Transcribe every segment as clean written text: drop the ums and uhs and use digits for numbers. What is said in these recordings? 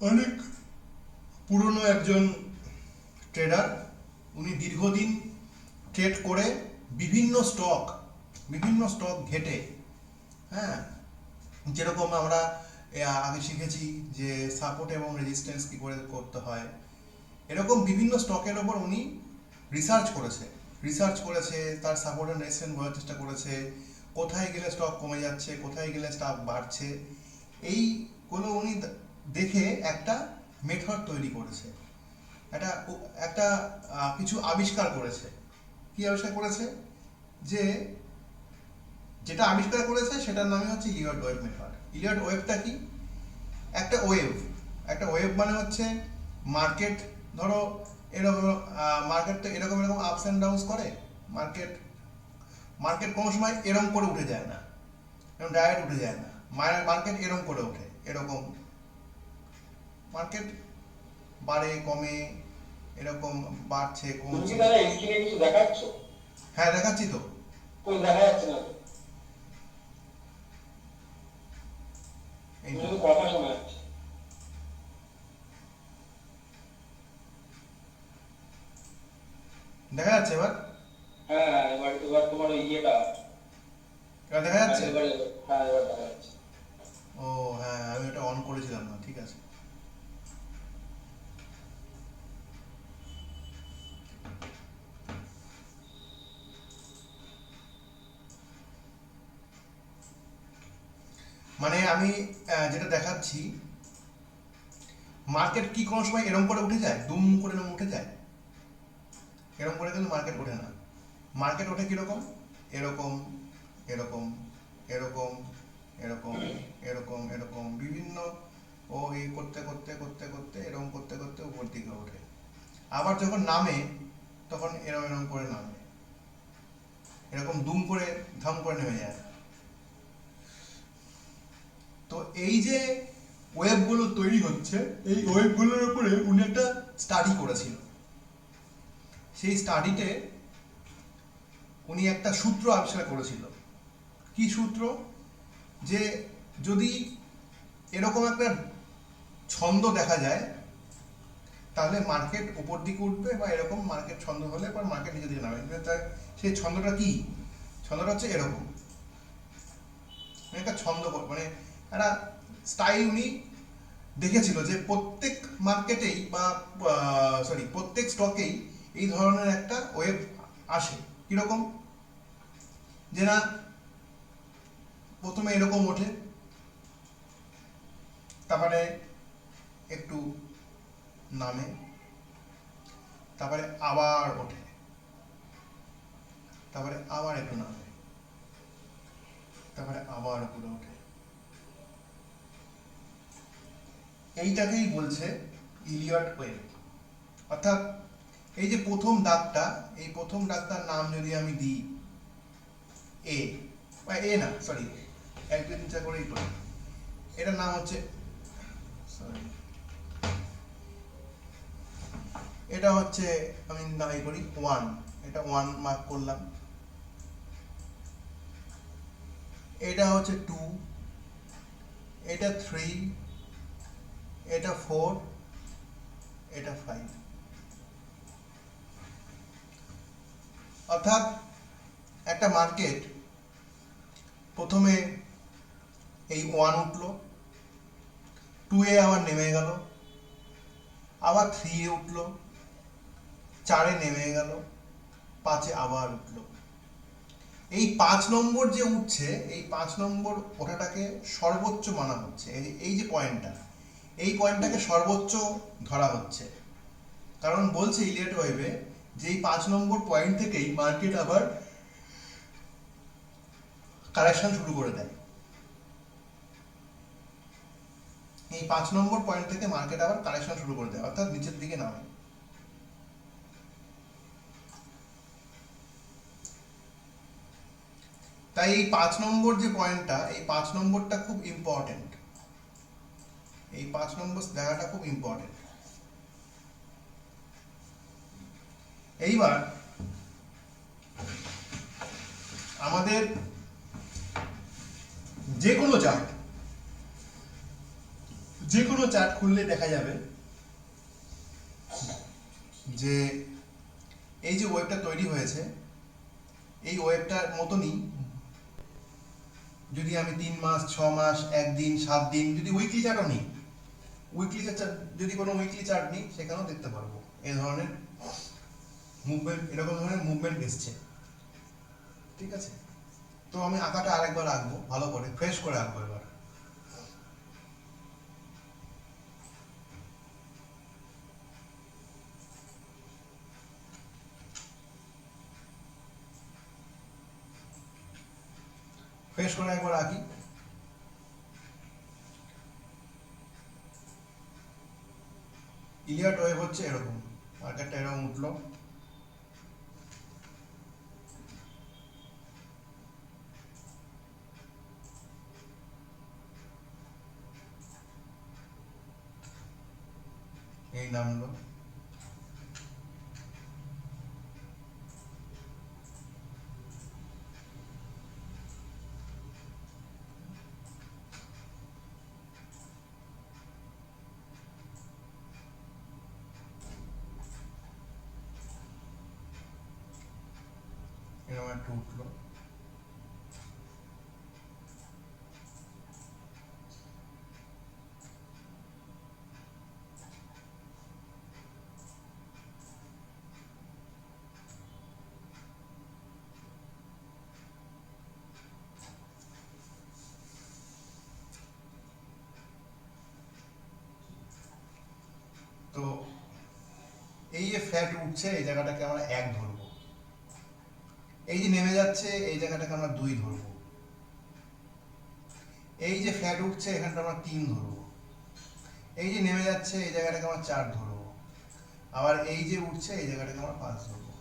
অনেক পুরনো একজন ট্রেডার। উনি দীর্ঘদিন ট্রেড করে বিভিন্ন স্টক ঘেটে, হ্যাঁ, যেরকম আমরা আগে শিখেছি যে সাপোর্ট এবং রেজিস্ট্যান্স কী করে করতে হয়, এরকম বিভিন্ন স্টকের ওপর উনি রিসার্চ করেছে, তার সাপোর্ট অ্যান্ড রেজিস্ট্যান্স বোঝার চেষ্টা করেছে, কোথায় গেলে স্টক কমে যাচ্ছে, কোথায় গেলে স্টক বাড়ছে, এইগুলো উনি দেখে একটা মেথড তৈরি করেছে, একটা একটা কিছু আবিষ্কার করেছে। কি আবিষ্কার করেছে? যে যেটা আবিষ্কার করেছে সেটার নামই হচ্ছে ইলিয়ট ওয়েভ মেথড। ইলিয়ট ওয়েভটা কি? একটা ওয়েভ একটা ওয়েভ মানে হচ্ছে মার্কেট, ধরো এরকম, মার্কেট তো এরকম এরকম আপস অ্যান্ড ডাউনস করে। মার্কেট মার্কেট কোনো সময় এরম করে উঠে যায় না, এরকম ডাইরেক্ট উঠে যায় না। মার্কেট এরম করে ওঠে, এরকম মার্কেট বাড়ে কমে, এরকম বাড়ছে তুমি কি কমছে। তাহলে স্ক্রিনে কিছু দেখাচ্ছ? হ্যাঁ, দেখাচ্ছি তো। কই দেখা যাচ্ছে না তো। এই তুমি তো, শুধু কথা শোনা যাচ্ছে। দেখা যাচ্ছে এবার? হ্যাঁ হ্যাঁ, এবার এবার তোমার ওই ইয়েটা। এবার দেখা হ্যাঁ যাচ্ছে? এবার হ্যাঁ এবার দেখা যাচ্ছে। ও হ্যাঁ, আমি ওটা অন করেছিলাম না, ঠিক আছে। মানে আমি যেটা দেখাচ্ছি, মার্কেট কি কোনো সময় এরম করে উঠে যায়, দুম করে এরম উঠে যায়? এরম করে কিন্তু মার্কেট ওঠে না। মার্কেট ওঠে কিরকম? এরকম, এরকম, এরকম, এরকম, এরকম, এরকম বিভিন্ন, ও এই করতে করতে করতে করতে এরকম করতে করতে উপর দিকে ওঠে। আবার যখন নামে তখন এরম এরম করে নামে, এরকম দুম করে ধাম করে নেমে যায়। তো এই যে ওয়েবগুলো তৈরি হচ্ছে, এই ওয়েবগুলোর উপরে উনি একটা স্টাডি করেছিল। সেই স্টাডিতে উনি একটা সূত্র আবিষ্কার করেছিল। কি সূত্র? যে যদি এরকম একটা ছন্দ দেখা যায় তাহলে মার্কেট উপর দিকে উঠবে, বা এরকম মার্কেট ছন্দ হলে পর মার্কেট নিচের দিকে নামে। সেই ছন্দটা কি? ছন্দটা হচ্ছে এরকম, একটা ছন্দ, মানে একটা স্টাইল উনি দেখেছিল যে প্রত্যেক মার্কেটেই বা প্রত্যেক স্টকেই এই ধরনের একটা ওয়েভ আসে। কিরকম? যে না, প্রথমে এরকম ওঠে, তারপরে একটু নামে, তারপরে আবার ওঠে, তারপরে আবার একটু নামে, তারপরে আবার উপরে ওঠে। এইটাকেই বলছে ইলিয়ট ওয়েভ। অর্থাৎ এই যে প্রথম দাগটা, এই প্রথম দাগটার নাম যদি আমি দিই এ, বা এ না, সরি, এক দুই তিন চার করেই করি, এটার নাম হচ্ছে, সরি, এটা হচ্ছে, আমি নাই করি ওয়ান, এটা ওয়ান মার্ক করলাম। এটা হচ্ছে টু, এটা থ্রি, এটা ফোর, এটা ফাইভ। অর্থাৎ একটা মার্কেট প্রথমে এই ওয়ান উঠলো, টু এ আবার নেমে গেল, আবার থ্রি এ উঠলো, চারে নেমে গেল, পাঁচে আবার উঠলো। এই 5 নম্বর যে উঠছে, এই 5 নম্বর ওঠাটাকে সর্বোচ্চ মানা হচ্ছে। এই যে পয়েন্টটা, এই পয়েন্টটাকে সর্বোচ্চ ধরা হচ্ছে। কারণ বলছে ইলিয়ট ওয়েভে যে এই 5 নম্বর পয়েন্ট থেকেই মার্কেট আবার কারেকশন শুরু করে দেয়। এই 5 নম্বর পয়েন্ট থেকে মার্কেট আবার কারেকশন শুরু করে দেয়, অর্থাৎ নিচের দিকে নামে। তাই এই 5 নম্বর যে পয়েন্টটা, এই 5 নম্বরটা খুব ইম্পর্টেন্ট। এই 5 নম্বর জায়গাটা খুব ইম্পর্টেন্ট। এইবার আমাদের যে কোনো চার্ট, যে কোনো চার্ট খুললে দেখা যাবে যে এই যে ওয়েবটা তৈরি হয়েছে, এই ওয়েবটার মতনই যদি আমি 3 মাস, 6 মাস, 1 দিন, 7 দিন, যদি উইকলি চার্টও নিই, উইকলি চার্ট, যদি কোনো উইকলি চার্ট নিই, সেখানেও দেখতে পারবো এই ধরনের মুভমেন্ট, এরকম ধরনের মুভমেন্ট এসছে। ঠিক আছে, তো আমি আঁকাটা আরেকবার আঁকবো, ভালো করে ফ্রেশ করে আঁকবো এবার। ফ্রেশ করে একবার আঁকি। ইলিয়াড ওয়েভ হচ্ছে এরকম, মার্কেটটা এরকম উঠলো, এই নামলো, এরকম একটা উঠলো, তো এই যে ফ্ল্যাট উঠছে এই জায়গাটাকে আমরা 1 ধরবো, এই যে নেমে যাচ্ছে এই জায়গাটাকে আমরা 2 ধরবো, এই যে ফ্ল্যাট উঠছে এখানটা আমরা 3 ধরবো, এই যে নেমে যাচ্ছে এই জায়গাটাকে আমরা 4 ধরবো, আবার এই যে উঠছে এই জায়গাটাকে আমরা 5 ধরবো।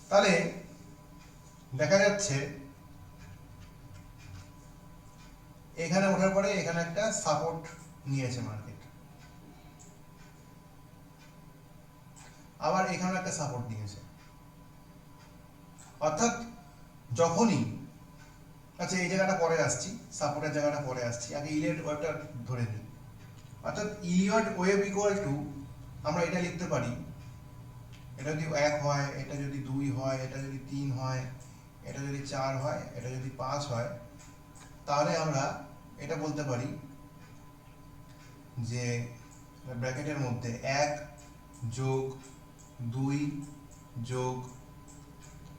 তাহলে দেখা যাচ্ছে এখানে ওঠার পরে এখানে একটা সাপোর্ট নিয়েছে মার্কেট, আবার এখানে একটা সাপোর্ট নিয়েছে, অর্থাৎ যখনই, আচ্ছা এই জায়গাটা পরে আসছি, সাপোর্টের জায়গাটা পরে আসছি, আগে ইলিয়ট ওয়েভটা ধরে নিই। অর্থাৎ ইলিয়ট ওয়েভ ইকুয়াল টু, আমরা এটা লিখতে পারি, এটা যদি 1 হয়, এটা যদি 2 হয়, এটা যদি 3 হয়, এটা যদি 4 হয়, এটা যদি 5 হয়, তাহলে আমরা এটা বলতে পারি যে ব্র্যাকেটের মধ্যে 1 যোগ 2 যোগ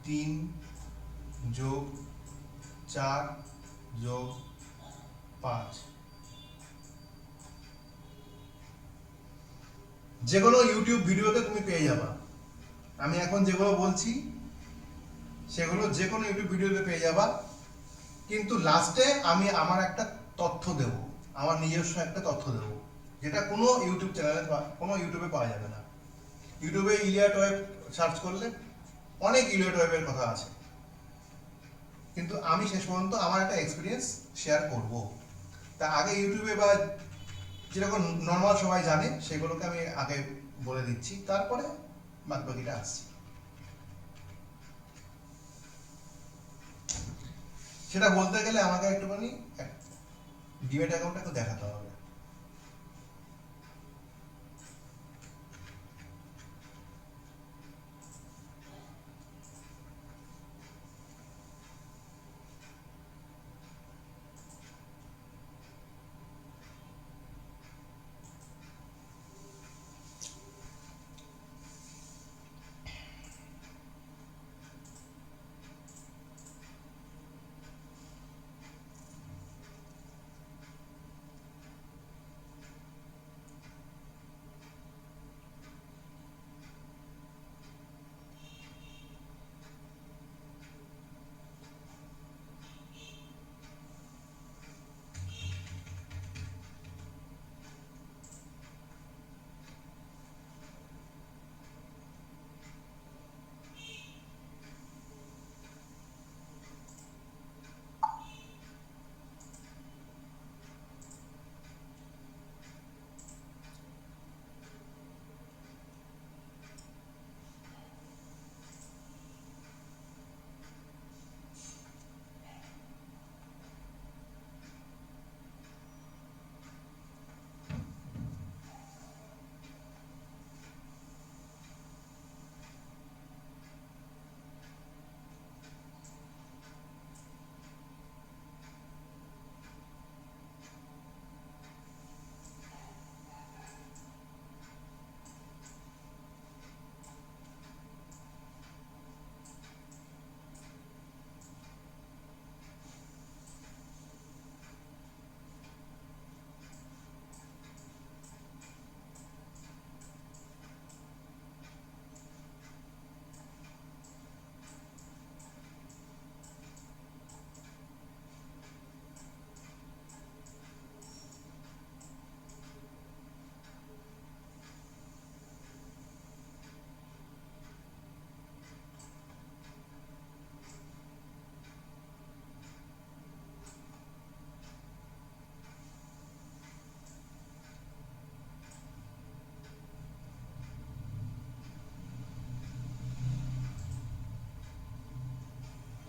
3 যোগ 4 যোগ 5, যে কোনো ইউটিউব ভিডিওতে তুমি পেয়ে যাবা। আমি এখন যেগুলো বলছি সেগুলো যে কোনো ইউটিউব ভিডিওতে পেয়ে যাবা, কিন্তু লাস্টে আমি আমার একটা তথ্য দেব, আমার নিজস্ব একটা তথ্য দেব, যেটা কোনো ইউটিউব চ্যানেলে বা কোনো ইউটিউবে পাওয়া যাবে না। ইউটিউবে ইলিয়ট ওয়েভ সার্চ করলে অনেক ইলিয়ট ওয়েভের কথা আছে, কিন্তু আমি শেষ পর্যন্ত আমার একটা এক্সপিরিয়েন্স শেয়ার করব। তা আগে ইউটিউবে বা যেরকম নর্মাল সবাই জানে সেগুলোকে আমি আগে বলে দিচ্ছি, তারপরে বাকিটা আসছি। সেটা বলতে গেলে আমাকে একটুখানি ডিমেট অ্যাকাউন্টটা একটু দেখাতে হবে।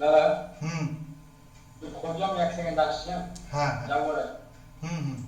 দাদা হুম। তুই খোঁজলাম, এক সেকেন্ড আসছি, হ্যাঁ হ্যাঁ হ্যাঁ। যাবো রে। হুম হুম।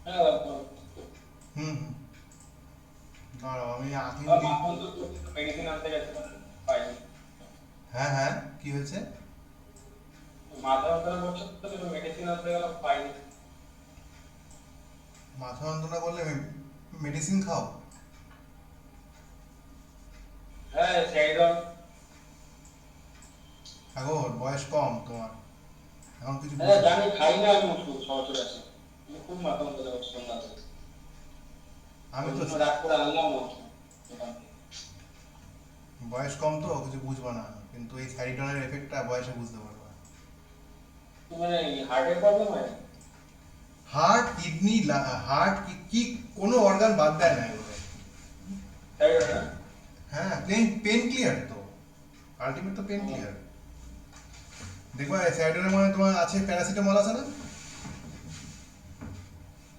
হ্যাঁ দাদা বল। হুম হুম। দাঁড়াও আমি আগে আমার লিখ। মাথা তো মেডিসিন আনতে গেছিলাম, পাইনি। হ্যাঁ হ্যাঁ, কি হয়েছে? মাথা যন্ত্রণা করছে তো মেডিসিন আনতে গেলাম, পাইনি। মাথা যন্ত্রণা করলে মেডিসিন খাও? হ্যাঁ সেইজন। আগর বয়স কম তোমার, এখন কিছু হ্যাঁ বুঝো না। জানি, খাই না আমি ওষুধ সহজে আছে, কিন্তু খুব মাথা যন্ত্রণা করছে সন্ধ্যা থেকে। আমি ওই তো জন্য রাগ করে আনলাম না ওষুধ দোকান থেকে। বয়স কম তো কিছু বুঝবো না, কিন্তু এই স্যারিডনের এফেক্টটা বয়সে বুঝতে পারবো। তো মানে হার্টের প্রবলেম হয়? হার্ট, কিডনি, হার্ট কি কোনো অর্গান বাদ দেয় না এগুলো। তাই না? হ্যাঁ, পেন পেন ক্লিয়ার তো, আলটিমেট তো পেন ক্লিয়ার। দেখবা স্যারিডনের মধ্যে তোমার আছে প্যারাসিটামল আছে না,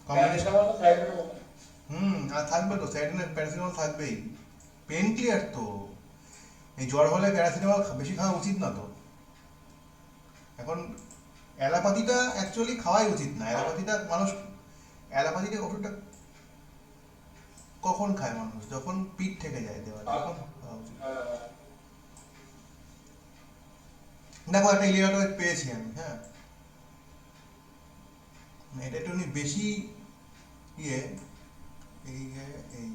কম্বিনেশন। প্যারাসিটামল তো সাইডে বলে। হুম, আর থাকবে তো, স্যারিডনের প্যারাসিটামল থাকবেই। পেন ক্লিয়ার তো। এই জ্বর হলে প্যারাসিটামল বেশি খাওয়া উচিত না তো। এখন অ্যালোপ্যাথিটা অ্যাকচুয়ালি খাওয়াই উচিত না। অ্যালোপ্যাথিটা মানুষ, অ্যালোপ্যাথিটা ওষুধটা কখন খায় মানুষ? যখন পিঠ থেকে যায় দেওয়া, তখন খাওয়া উচিত। দেখো একটা ইলিয়াটয়েড পেয়েছি আমি, হ্যাঁ, মানে এটা একটু বেশি ইয়ে, এই এই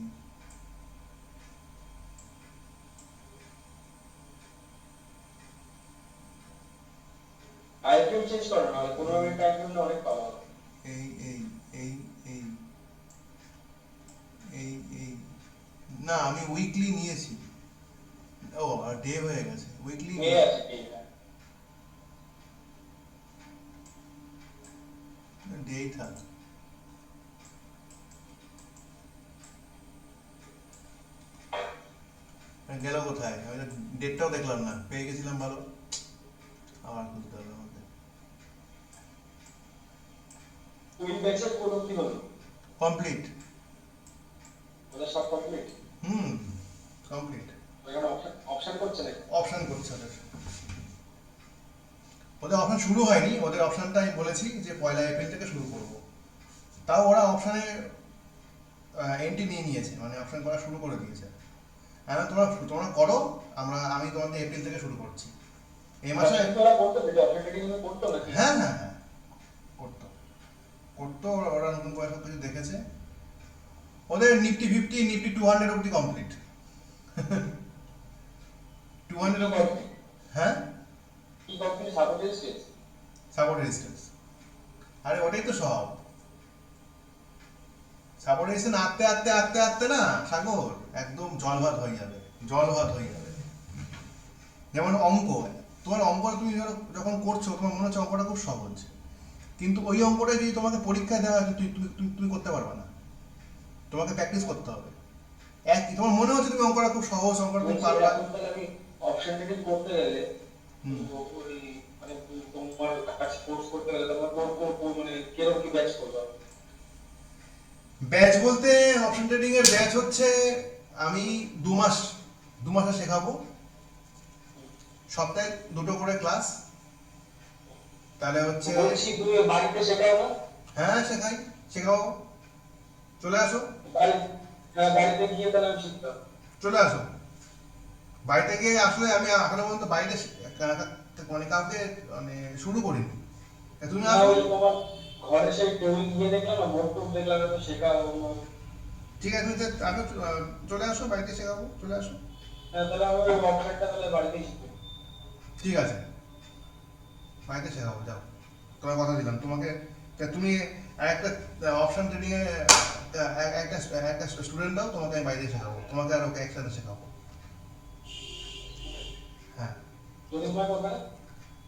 আইফোন চেঞ্জ করো না, 15 মিনিট টাইম করলে অনেক পাওয়া যাবে। এই এই এই এই এই এই না, আমি উইকলি নিয়েছি। ও আর ডে হয়ে গেছে, উইকলি মেয়ে আছে ঠিক আছে। ডেই থাক। গেল কোথায়? আমি ডেটটাও দেখলাম না, পেয়ে গেছিলাম ভালো, আবার খুলতে হবে আমাকে। ওই ব্যাচের কোন কি হলো? কমপ্লিট। ওদের সব কমপ্লিট? হুম, কমপ্লিট। ওখানে অপশন অপশন করছে নাকি? অপশন করছে ওদের। ওদের অপশন শুরু হয়নি, ওদের অপশনটা আমি বলেছি যে 1 এপ্রিল থেকে শুরু করব। তাও ওরা অপশনে এন্ট্রি নিয়ে নিয়েছে, মানে অপশন করা শুরু করে দিয়েছে। এখন তোমরা তোমরা করো, আমি তোমাদের এপ্রিল থেকে শুরু করছি এই মাসে। অপশন তো ওরা করতে দেবে, অপশন ট্রেডিং এ করতে নাকি? হ্যাঁ হ্যাঁ হ্যাঁ, করতো করতো, ওরা নতুন করে সব কিছু দেখেছে। ওদের নিফটি 50, নিফটি 200 অব্দি কমপ্লিট। 200 অব্দি। হ্যাঁ, কি কোম্পানি সাপোর্ট এসেছে? Support resistance. আরে ওটাই তো সব। সাপোর্ট রেজিস্ট্যান্স আঁকতে আঁকতে আঁকতে আঁকতে না সাগর একদম জলভাত হয়ে যাবে, জলভাত হয়ে যাবে। যেমন অঙ্ক, তোমার অঙ্কটা তুমি যখন করছো তোমার মনে হচ্ছে অঙ্কটা খুব সহজ, কিন্তু ওই অঙ্কটা যদি তোমাকে পরীক্ষায় দেওয়া হয় তুমি করতে পারবে না, তোমাকে প্র্যাকটিস করতে হবে। একই তোমার মনে হচ্ছে তুমি অঙ্কটা খুব সহজ, অঙ্কটা তুমি পারবা। এখন তাহলে আমি অপশন ট্রেডিং করতে গেলে হুম। তো ওই মানে তোমার কাছে কোর্স করতে গেলে তোমার মানে কিরকম কি ব্যাচ করবে? ব্যাচ বলতে অপশন ট্রেডিং এর ব্যাচ হচ্ছে আমি 2 মাসে শেখাবো, সপ্তাহে 2টো করে ক্লাস। তাহলে হচ্ছে বলছি তুমি বাড়িতে শেখাও না? হ্যাঁ শেখাই, শেখাও, চলে আসো। হ্যাঁ, বাড়িতে গিয়ে তাহলে আমি শিখতাম। চলে আসো বাড়িতে গিয়ে। আসলে আমি এখনো পর্যন্ত বাড়িতে মানে কাউকে মানে শুরু করিনি, তুমি না, আসো। ওই তোমার ঘরে সেই টেবিল গিয়ে দেখলাম না, বোর্ড টোড দেখলাম তো শেখাও। ঠিক আছে, তুমি আগে চলে আসো, বাড়িতে শেখাবো, চলে আসো। হ্যাঁ, তাহলে আমি ওই অপশনটা তাহলে বাড়িতেই শিখবো। ঠিক আছে, বাড়িতে শেখাবো, যাও। তোমার কথা দিলাম তোমাকে। তুমি একটা অপশন ট্রেডিং এ একটা একটা স্টুডেন্ট দাও, তোমাকে আমি বাড়িতে শেখাবো, তোমাকে আর ওকে একসাথে শেখাবো। হ্যাঁ, জ্যোতির্ময় কোথায়?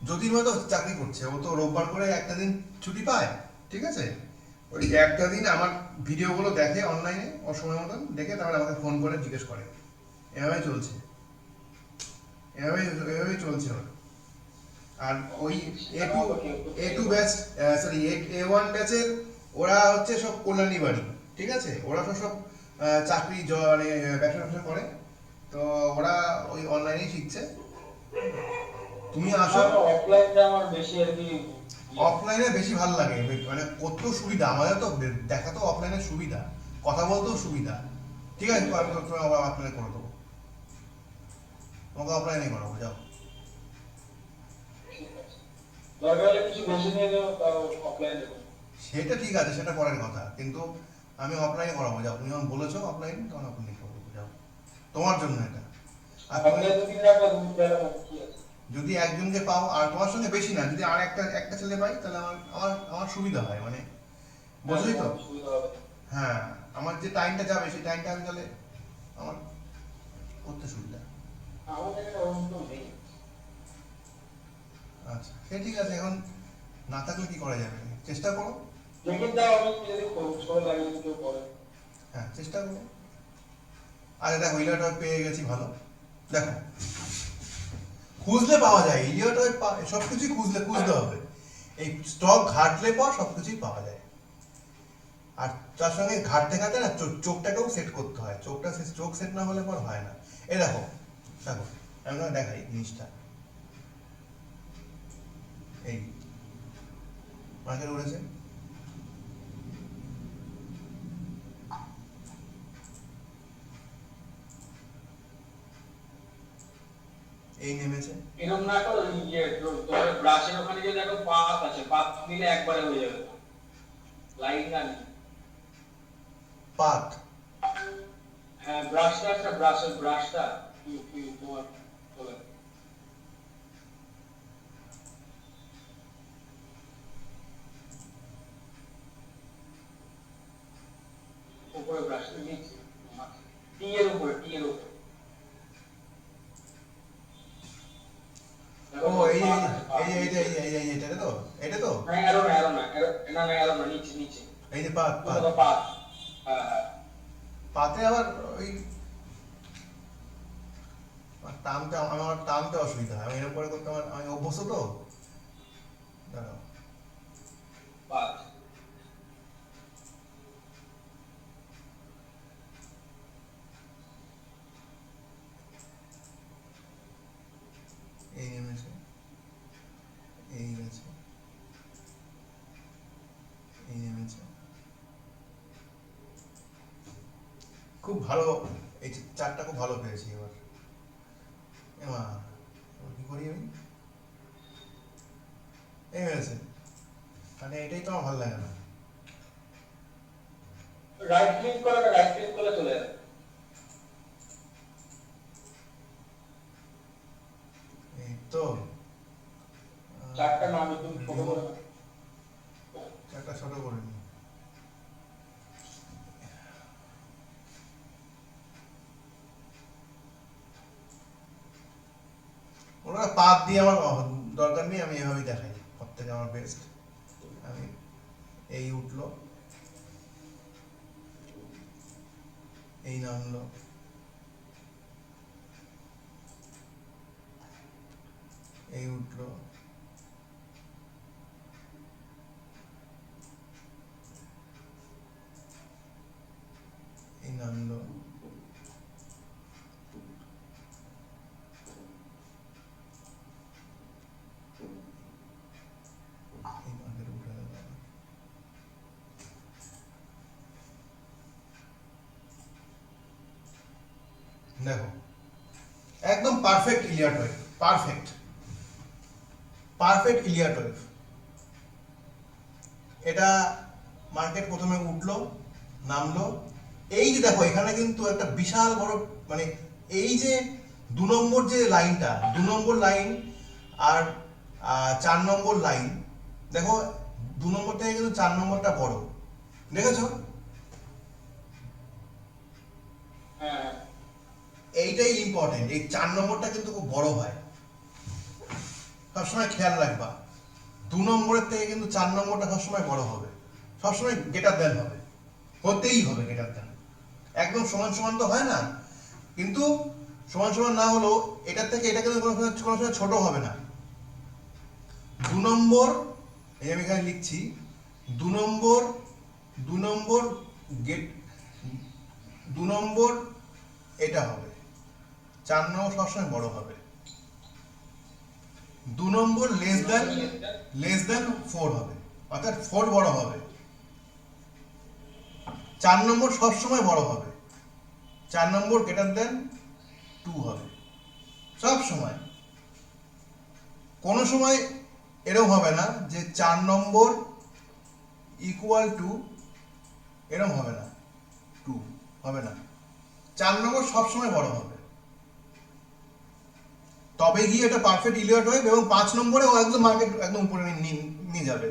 জ্যোতির্ময় তো চাকরি করছে, ও তো রোববার করে একটা দিন ছুটি পায়, ঠিক আছে। ওই একটা দিন আমার ভিডিওগুলো দেখে অনলাইনে, ওর সময় মতন দেখে তারপরে আমাকে ফোন করে জিজ্ঞেস করে। এভাবেই চলছে, এভাবেই চলছে ওর। আর ওই A2 ব্যাচ, সরি A1 ব্যাচের ওরা হচ্ছে সব কল্যাণী বাড়ি, ঠিক আছে। ওরা তো সব চাকরি মানে ব্যবসা ব্যবসা করে, তো ওরা ওই অনলাইনেই শিখছে। তুমি আসো। অফলাইনটা আমার বেশি আর কি। অফলাইনে বেশি ভালো লাগে, মানে কত সুবিধা আমাদের তো, দেখা তো অফলাইনে সুবিধা, কথা বলতেও সুবিধা। ঠিক আছে, আমি তো তোমাকে অফলাইনে করে দেবো, তোমাকে অফলাইনে করাবো, যাও। দরকার হলে কিছু বেশি নিয়ে যাও, তাও অফলাইন দেবো। সেটা ঠিক আছে, সেটা পরের কথা, কিন্তু আমি অফলাইনে করাবো, যাও। তুমি যখন বলেছো অফলাইন, তখন অফলাইনে করবো, যাও। তোমার জন্য এটা। আর তুমি অফলাইন যদি রাখো তুমি তাহলে কি আছে? যদি একজনকে পাও, আর তোমার সঙ্গে বেশি না, যদি আর একটা ছেলে পাই, তাহলে আমার আমার আমার সুবিধা হয়, মানে বুঝলি তো। সুবিধা হবে। হ্যাঁ, আমার যে টাইমটা যাবে সেই টাইমটা আমি তাহলে আমার করতে সুবিধা। আমাদের এখানে ওরকম কেউ নেই। আচ্ছা সে ঠিক আছে, এখন না থাকলে কি করা যাবে, চেষ্টা করো। দেখে দাও, আমি যদি খোঁজ করে লাগে যদি কেউ করে। হ্যাঁ চেষ্টা করো। আরে দেখো ইলিয়ট পেয়ে গেছি, ভালো। দেখো খুঁজলে পাওয়া যায়, ইলিয়ট সব কিছুই খুঁজতে হবে। এই স্টক ঘাটলে পর সব কিছুই পাওয়া যায়। আর তার সঙ্গে ঘাটতে ঘাটতে না চোখটাকেও সেট করতে হয়, চোখ সেট না হলে পর হয় না। এই দেখো দেখো, আমি তোমাকে দেখাই জিনিসটা। এই মার্কেট উঠেছে, এই নেমেছে। এরকম না করো, ইয়ে তোমার ব্রাশের ওখানে যে দেখো পাত আছে, পাত নিলে একবারে হয়ে যাবে, লাইন না নিয়ে। পাত। হ্যাঁ, ব্রাশটা একটা ব্রাশটা কি তোমার বলে উপরে ব্রাশটা নিচে, টি এর উপরে ও এই এটা তো, এটা তো না, এরো না, নিচে নিচে এই যে পাত পাত। তো পাত। হ্যাঁ হ্যাঁ, পাতে আবার ওই টানতে অসুবিধা হয়, আমি এরকম করে করতে আমি অভ্যস্ত তো। দাঁড়াও, 5 এই নেমেছে, এই গেছে, এই নেমেছে। খুব ভালো, এই চারটা খুব ভালো পেয়েছি এবার। এবার কি করি আমি, এই হয়েছে, মানে এটাই তো আমার ভালো লাগে না। রাইট ক্লিক করে চলে যাবে। এই তো চারটা নাম একদম ছোট করে নাও। চারটা ছোট করে নিই। ওরা পাত দিয়ে আমার দরকার নেই, আমি এভাবেই দেখাই, সব থেকে আমার বেস্ট। আমি এই উঠলো, এই নামলো, এই উঠলো, এই নামলো, এই মার্কেট উঠে গেল। দেখো একদম perfect Elliot wave, perfect perfect Elliot wave. এটা মার্কেট প্রথমে উঠলো, নামলো, এই যে দেখো এখানে কিন্তু একটা বিশাল বড়, মানে এই যে 2 নম্বর যে লাইনটা, 2 নম্বর লাইন আর 4 নম্বর লাইন, দেখো 2 নম্বর থেকে কিন্তু 4 নম্বরটা বড়, দেখেছো? হ্যাঁ এইটাই ইম্পর্টেন্ট, এই 4 নম্বরটা কিন্তু খুব বড় হয়, সবসময় খেয়াল রাখবা। 2 নম্বরের থেকে কিন্তু 4 নম্বরটা সবসময় বড় হবে, সবসময় গ্রেটার দেন হবে, হতেই হবে গ্রেটার দেন। একদম সমান সমান তো হয় না, কিন্তু সমান সমান না হলেও এটার থেকে এটা কিন্তু কোনো সময় ছোট হবে না। 2 নম্বর, এই আমি এখানে লিখছি, 2 নম্বর, 2 নম্বর গেট, 2 নম্বর এটা হবে, 4 নম্বর সবসময় বড় হবে। 2 নম্বর লেস দেন 4 হবে, অর্থাৎ 4 বড় হবে। 4 নম্বর সবসময় বড় হবে, 4 নম্বর গ্রেটার দেন 2 হবে, সব সময়। কোনো সময় এরকম হবে না যে 4 নম্বর ইকুয়াল টু, এরকম হবে না, 2 হবে না, 4 নম্বর সবসময় বড় হবে, তবে গিয়ে এটা পারফেক্ট ইলিয়ট ওয়েভ। এবং 5 নম্বরে ও একদম মার্কেট একদম উপরে নিয়ে যাবে,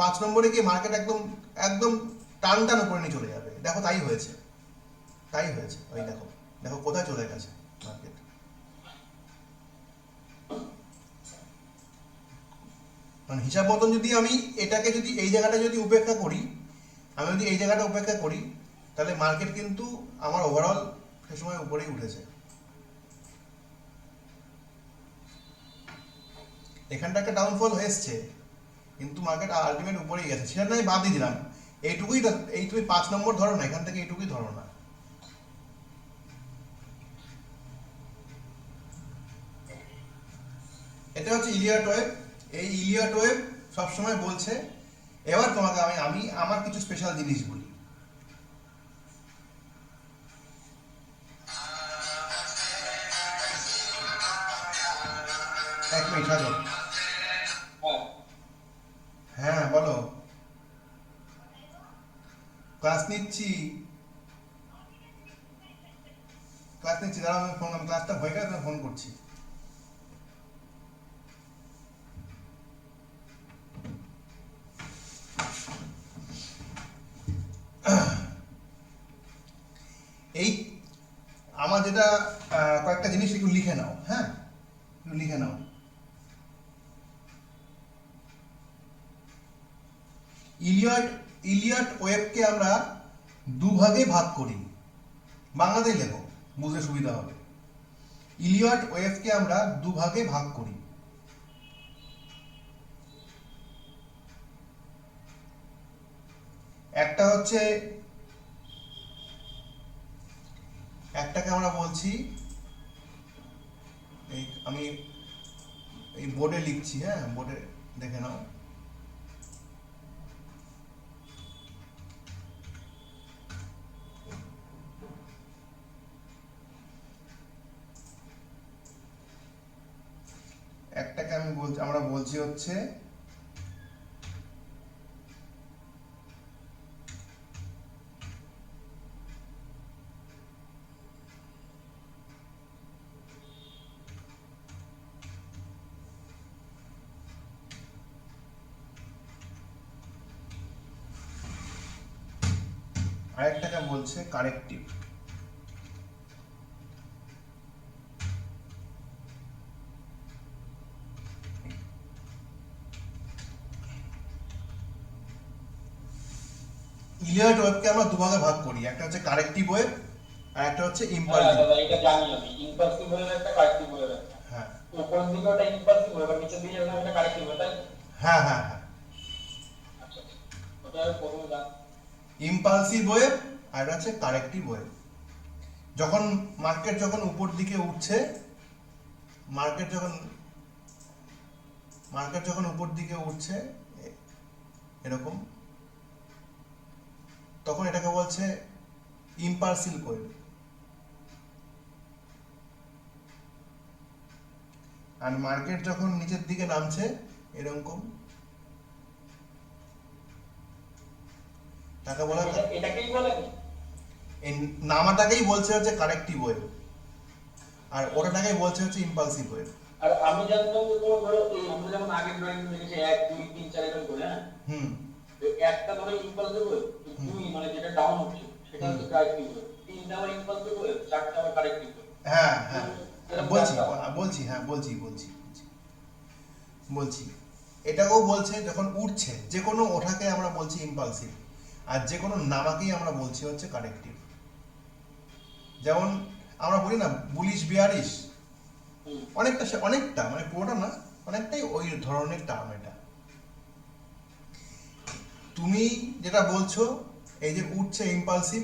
5 নম্বরে গিয়ে মার্কেট একদম একদম টান টান উপরে নিয়ে চলে যাবে। দেখো তাই হয়েছে, তাই হয়েছে, ওই দেখো, দেখো কোথায় চলে গেছে মার্কেট। মানে হিসাব মতন যদি আমি এটাকে যদি এই জায়গাটা যদি উপেক্ষা করি, আমি যদি এই জায়গাটা উপেক্ষা করি, তাহলে মার্কেট কিন্তু আমার ওভারঅল সে সময় উপরেই উঠেছে। এখানটা একটা ডাউনফল এসছে, কিন্তু মার্কেট আলটিমেট উপরেই গেছে, সেটা নয় বাদই দিলাম। এইটুকুই, এই তুমি 5 নম্বর ধরো না, এখান থেকে এইটুকুই ধরো না। এটা হচ্ছে ইলিয়ট ওয়েভ। এই ইলিয়ট ওয়েভ সবসময় বলছে। এবার তোমাকে আমি আমার কিছু স্পেশাল জিনিস বলি। এক মিনিট থাকো। হ্যাঁ হ্যাঁ বলো। ক্লাস নিচ্ছি, ক্লাস নিচ্ছি, দাঁড়াও আমি ফোন, ক্লাসটা হয়ে গেলে ফোন করছি। এই আমার যেটা কয়েকটা জিনিস একটু লিখে নাও, হ্যাঁ একটু লিখে নাও। ইলিয়ট ওয়েভকে আমরা দুভাগে ভাগ করি, বাংলাতেই লেখো, বুঝতে সুবিধা হবে। ইলিয়ট ওয়েভকে আমরা দুভাগে ভাগ করি। একটা হচ্ছে, একটাকে আমরা বলছি, এই আমি এই বোর্ডে লিখছি, হ্যাঁ বোর্ডে দেখে নাও। একটাকে আমরা বলছি হচ্ছে আরেকটাকে বলছে কারেক্টিভ। ইলিয়ট ওয়েভকে আমরা দুভাগে ভাগ করি, একটা হচ্ছে কারেক্টিভ ওয়েভ আর একটা হচ্ছে হ্যাঁ ইম্পালসিভ। দাদা এটা জানি আমি, ইম্পালসিভ ওয়েভ একটা কারেক্টিভ ওয়েভ একটা, হ্যাঁ উপরের দিকে ওটা ইম্পালসিভ ওয়েভ আর নিচের দিকে ওটা কারেক্টিভ ওয়েভ, তাই তো? হ্যাঁ হ্যাঁ হ্যাঁ, আচ্ছা আচ্ছা, ওটা আমি প্রথমে জানি। ইম্পালসিভ ওয়েভ আর হচ্ছে কারেক্টিভ ওয়েভ। যখন মার্কেট যখন উপর দিকে উঠছে, মার্কেট যখন উপর দিকে উঠছে এরকম, তখন এটাকে বলছে ইম্পালসিভ ওয়েভ। আর মার্কেট যখন নিচের দিকে নামছে এরকম, তাকে বলা হয়, এটাকেই বলে এই নামাটাকেই বলছে হচ্ছে কারেক্টিভ ওয়েভ আর ওটাকেই বলছে হচ্ছে ইম্পালসিভ ওয়েভ। আর আমি জানতাম যে তোমার ধরো এই আমরা যেমন আগের ড্রয়িং দেখেছি 1 2 3 4 এরকম করে, হ্যাঁ হুম তো একটা ধরো ইম্পালসিভ ওয়েভ, দুই মানে যেটা ডাউন হচ্ছে সেটা হচ্ছে কারেক্টিভ ওয়েভ, তিনটা আবার ইম্পালসিভ ওয়েভ, চারটা আবার কারেক্টিভ ওয়েভ। হ্যাঁ হ্যাঁ বলছি এটাকেও বলছে যখন উঠছে যে কোনো ওঠাকে আমরা বলছি ইম্পালসিভ, আর যে কোনো নামাকেই আমরা বলছি হচ্ছে কারেক্টিভ। যেমন আমরা বলি না বুলিশ বিয়ারিশ, অনেকটা মানে পুরোটা না, অনেকটাই ওই ধরনের টার্ম এটা। তুমি যেটা বলছো এই যে উঠছে ইম্পালসিভ,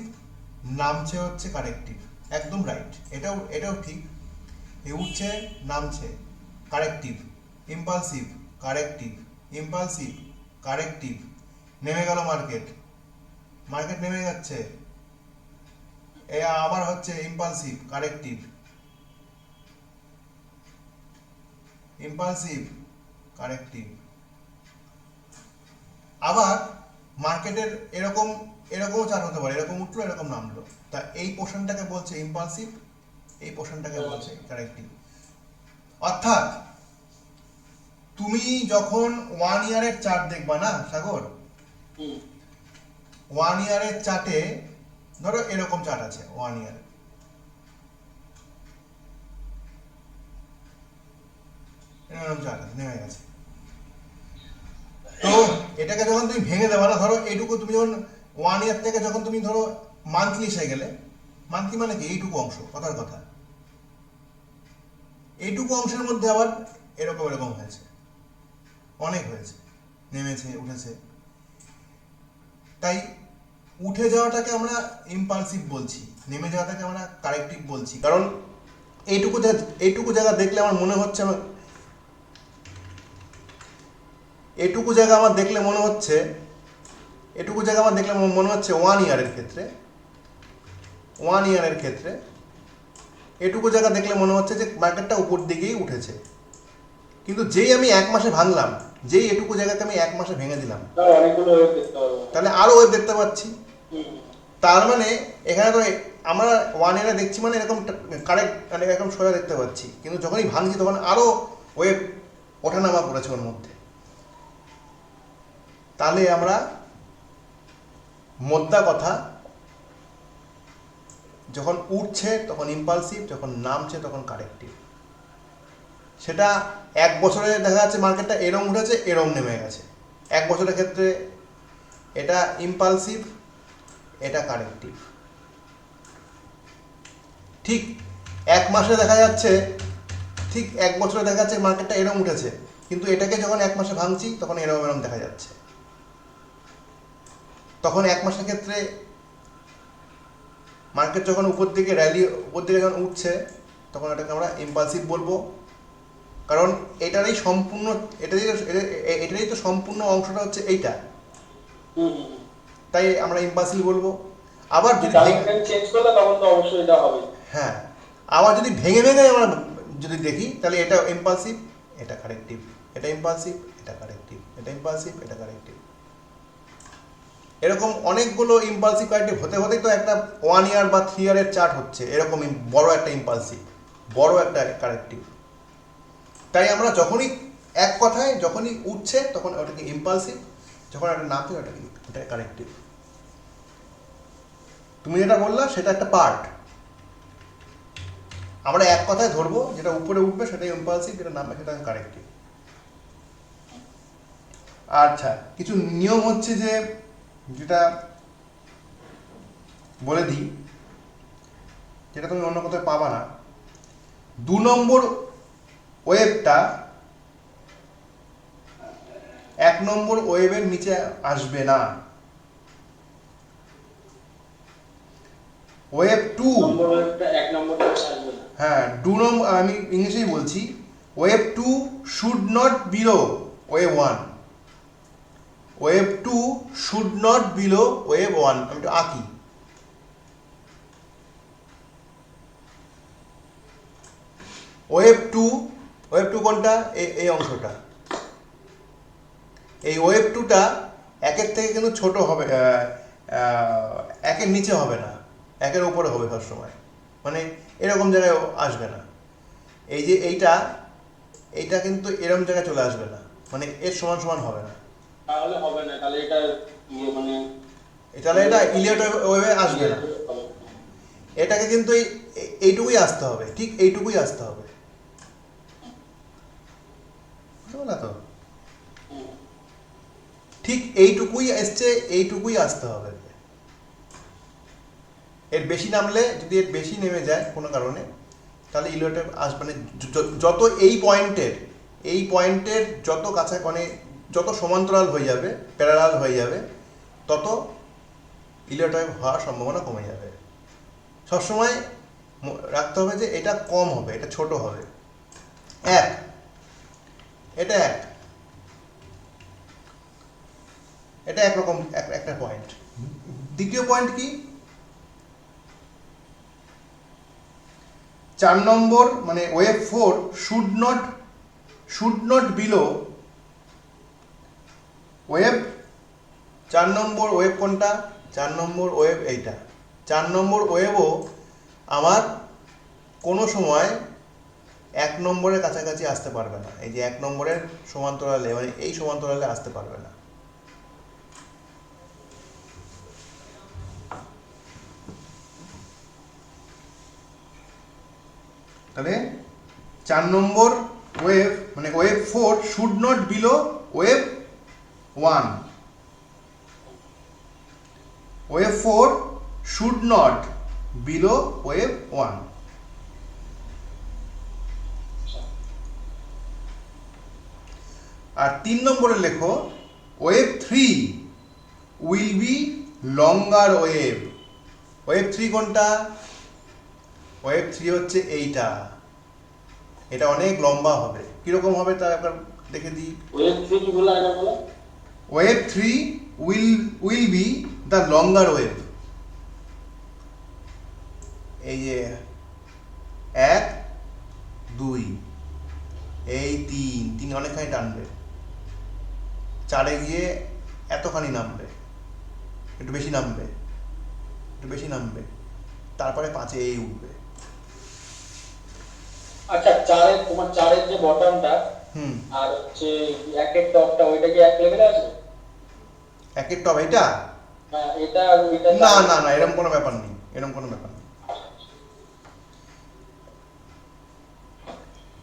নামছে হচ্ছে কারেক্টিভ, একদম রাইট, এটাও ঠিক। এই উঠছে নামছে corrective, impulsive corrective, impulsive corrective, নেমে গেল মার্কেট নেমে যাচ্ছে, এ আবার হচ্ছে ইম্পালসিভ কারেক্টিভ, ইম্পালসিভ কারেক্টিভ। আবার মার্কেটের এরকম চার্ট হতে পারে, এরকম উঠলো এরকম নামলো, তা এই পোর্শনটাকে বলছে ইম্পালসিভ, এই পোর্শনটাকে বলছে কারেক্টিভ। অর্থাৎ তুমি যখন 1 ইয়ারের চার্ট দেখবা না সাগর, 1 ইয়ারের চার্টে ধরো এরকম চার্ট আছে, 1 ইয়ারে এরকম চার্ট আছে, নেমে গেছে। তো এটাকে যখন তুমি ভেঙে দেবা না, ধরো এইটুকু তুমি যখন 1 ইয়ার থেকে যখন তুমি ধরো মান্থলি এসে গেলে, মান্থলি মানে কি এইটুকু অংশ, কথার কথা, এইটুকু অংশের মধ্যে আবার এরকম হয়েছে, অনেক হয়েছে, নেমেছে উঠেছে। তাই উঠে যাওয়াটাকে আমরা ইম্পালসিভ বলছি, নেমে যাওয়াটাকে আমরা কারেক্টিভ বলছি। কারণ এইটুকু জায়গা দেখলে আমার মনে হচ্ছে, এটুকু জায়গা আমার দেখলে মনে হচ্ছে 1 ইয়ারের ক্ষেত্রে, 1 ইয়ারের ক্ষেত্রে এটুকু জায়গা দেখলে মনে হচ্ছে যে মার্কেটটা উপর দিকেই উঠেছে। কিন্তু যেই আমি 1 মাসে ভাঙলাম, যেই এটুকু জায়গাকে আমি 1 মাসে ভেঙে দিলাম, তাহলে আরো ওয়েভ দেখতে পাচ্ছি। তার মানে এখানে তো আমরা 1 ইয়ারে দেখছি মানে এরকম কারেক্ট, মানে এরকম সোজা দেখতে পাচ্ছি, কিন্তু যখনই ভাঙছি তখন আরো ওয়েভ ওঠানামা করেছে ওর মধ্যে। তাহলে আমরা মোদ্দা কথা, যখন উঠছে তখন ইম্পালসিভ, যখন নামছে তখন কারেক্টিভ। সেটা 1 বছরে দেখা যাচ্ছে মার্কেটটা এরম উঠেছে এরম নেমে গেছে, 1 বছরের ক্ষেত্রে এটা ইম্পালসিভ, এটা কারেক্টিভ। ঠিক এক মাসে দেখা যাচ্ছে, ঠিক এক বছরে দেখা যাচ্ছে মার্কেটটা এরকম উঠেছে, কিন্তু এটাকে যখন এক মাসে ভাঙছি তখন এরকম এরকম দেখা যাচ্ছে। তখন এক মাসের ক্ষেত্রে মার্কেট যখন উপর দিকে যখন উঠছে তখন এটাকে আমরা ইম্পালসিভ বলবো, কারণ এটারই তো সম্পূর্ণ অংশটা হচ্ছে এইটা, তাই আমরা ইম্পালসিভ বলবো। আবার যদি চেঞ্জ করলে তখন তো অবশ্যই এটা হবে। হ্যাঁ, আবার যদি ভেঙে ভেঙে আমরা যদি দেখি তাহলে এটা ইম্পালসিভ, এটা কারেক্টিভ, এটা ইম্পালসিভ, এটা কারেক্টিভ, এটা ইম্পালসিভ, এটা কারেক্টিভ। এরকম অনেকগুলো ইম্পালসিভ কারেক্টিভ হতে হতেই তো একটা 1 ইয়ার বা 3 ইয়ারের চার্ট হচ্ছে, এরকম বড় একটা ইম্পালসিভ, বড় একটা কারেক্টিভ। তাই আমরা যখনই এক কথায় যখনই উঠছে তখন ওটাকে ইম্পালসিভ, যখন একটা নামছে ওটা কারেক্টিভ। তুমি যেটা বললা সেটা একটা পার্ট, আমরা এক কথায় ধরবো যেটা উপরে উঠবে সেটাই ইম্পালসিভ, যেটা নামবে সেটা কারেক্টিভ। আচ্ছা, কিছু নিয়ম হচ্ছে যে যেটা বলে দিই, যেটা তুমি অন্য কোথাও পাবা না। 2 নম্বর ওয়েভটা 1 নম্বর ওয়েভের নিচে আসবে না। ওয়েভ 2, হ্যাঁ 2 নম্বর, আমি ইংলিশেই বলছি, wave 2 should not below wave 1, wave 2 should not below wave 1। আমি একটু আঁকি। ওয়েভ 2 কোনটা? এই অংশটা। এই ওয়েভ 2টা একের থেকে কিন্তু ছোট হবে, একের নিচে হবে না, একের উপরে হবে সবসময়, মানে এরকম জায়গায় আসবে না। এই যে এইটা কিন্তু এরকম জায়গায় চলে আসবে না, মানে এর সমান সমান হবে না, তাহলে হবে না, তাহলে এটা তাহলে এটা ইলিয়ট ওয়েভে আসবে না। এটাকে কিন্তু এইটুকুই আসতে হবে, ঠিক এইটুকুই আসতে হবে, বুঝতে পারলা তো? ঠিক এইটুকুই এসছে, এইটুকুই আসতে হবে। এর বেশি নামলে, যদি এর বেশি নেমে যায় কোনো কারণে, তাহলে ইলিয়টে আসবে না। যত এই পয়েন্টের যত কাছে, মানে যত সমান্তরাল হয়ে যাবে, প্যারালাল হয়ে যাবে, তত ইলিয়ট ওয়েভ হওয়ার সম্ভাবনা কমে যাবে। সবসময় রাখতে হবে যে এটা কম হবে, এটা ছোট হবে। এটা একরকম একটা পয়েন্ট। দ্বিতীয় পয়েন্ট কি? 4 নম্বর, মানে wave 4 should not below wave. 4 number wave কোনটা? 4 নম্বর ওয়েভ এইটা। 4 নম্বর ওয়েভও আমার কোনো সময় 1 নম্বরের কাছাকাছি আসতে পারবে না। এই যে 1 নম্বরের সমান্তরালে, মানে এই সমান্তরালে আসতে পারবে না। তাহলে 4 নম্বর ওয়েভ, মানে wave 4 should not below wave 1। Wave 4 should not below wave 1। আর 3 নম্বরে লেখো wave 3 will B longer wave. Wave 3 কোনটা? ওয়েভ 3 হচ্ছে এইটা, এটা অনেক লম্বা হবে। কিরকম হবে তা একবার দেখে দিই। Wave 3 will be the longer wave. এই যে 1 2, এই 3 অনেকখানি টানবে, 4-এ গিয়ে এতখানি নামবে, একটু বেশি নামবে, তারপরে 5-এ এই উঠবে। আচ্ছা, তোমার 4-এর যে বটমটা আর হচ্ছে 1-এর টপটা, ওইটা কি এক লেভেলে আছে? 1-এর টপ এটা? হ্যাঁ, এটা আর ওইটা না, এরকম কোনো ব্যাপার নেই।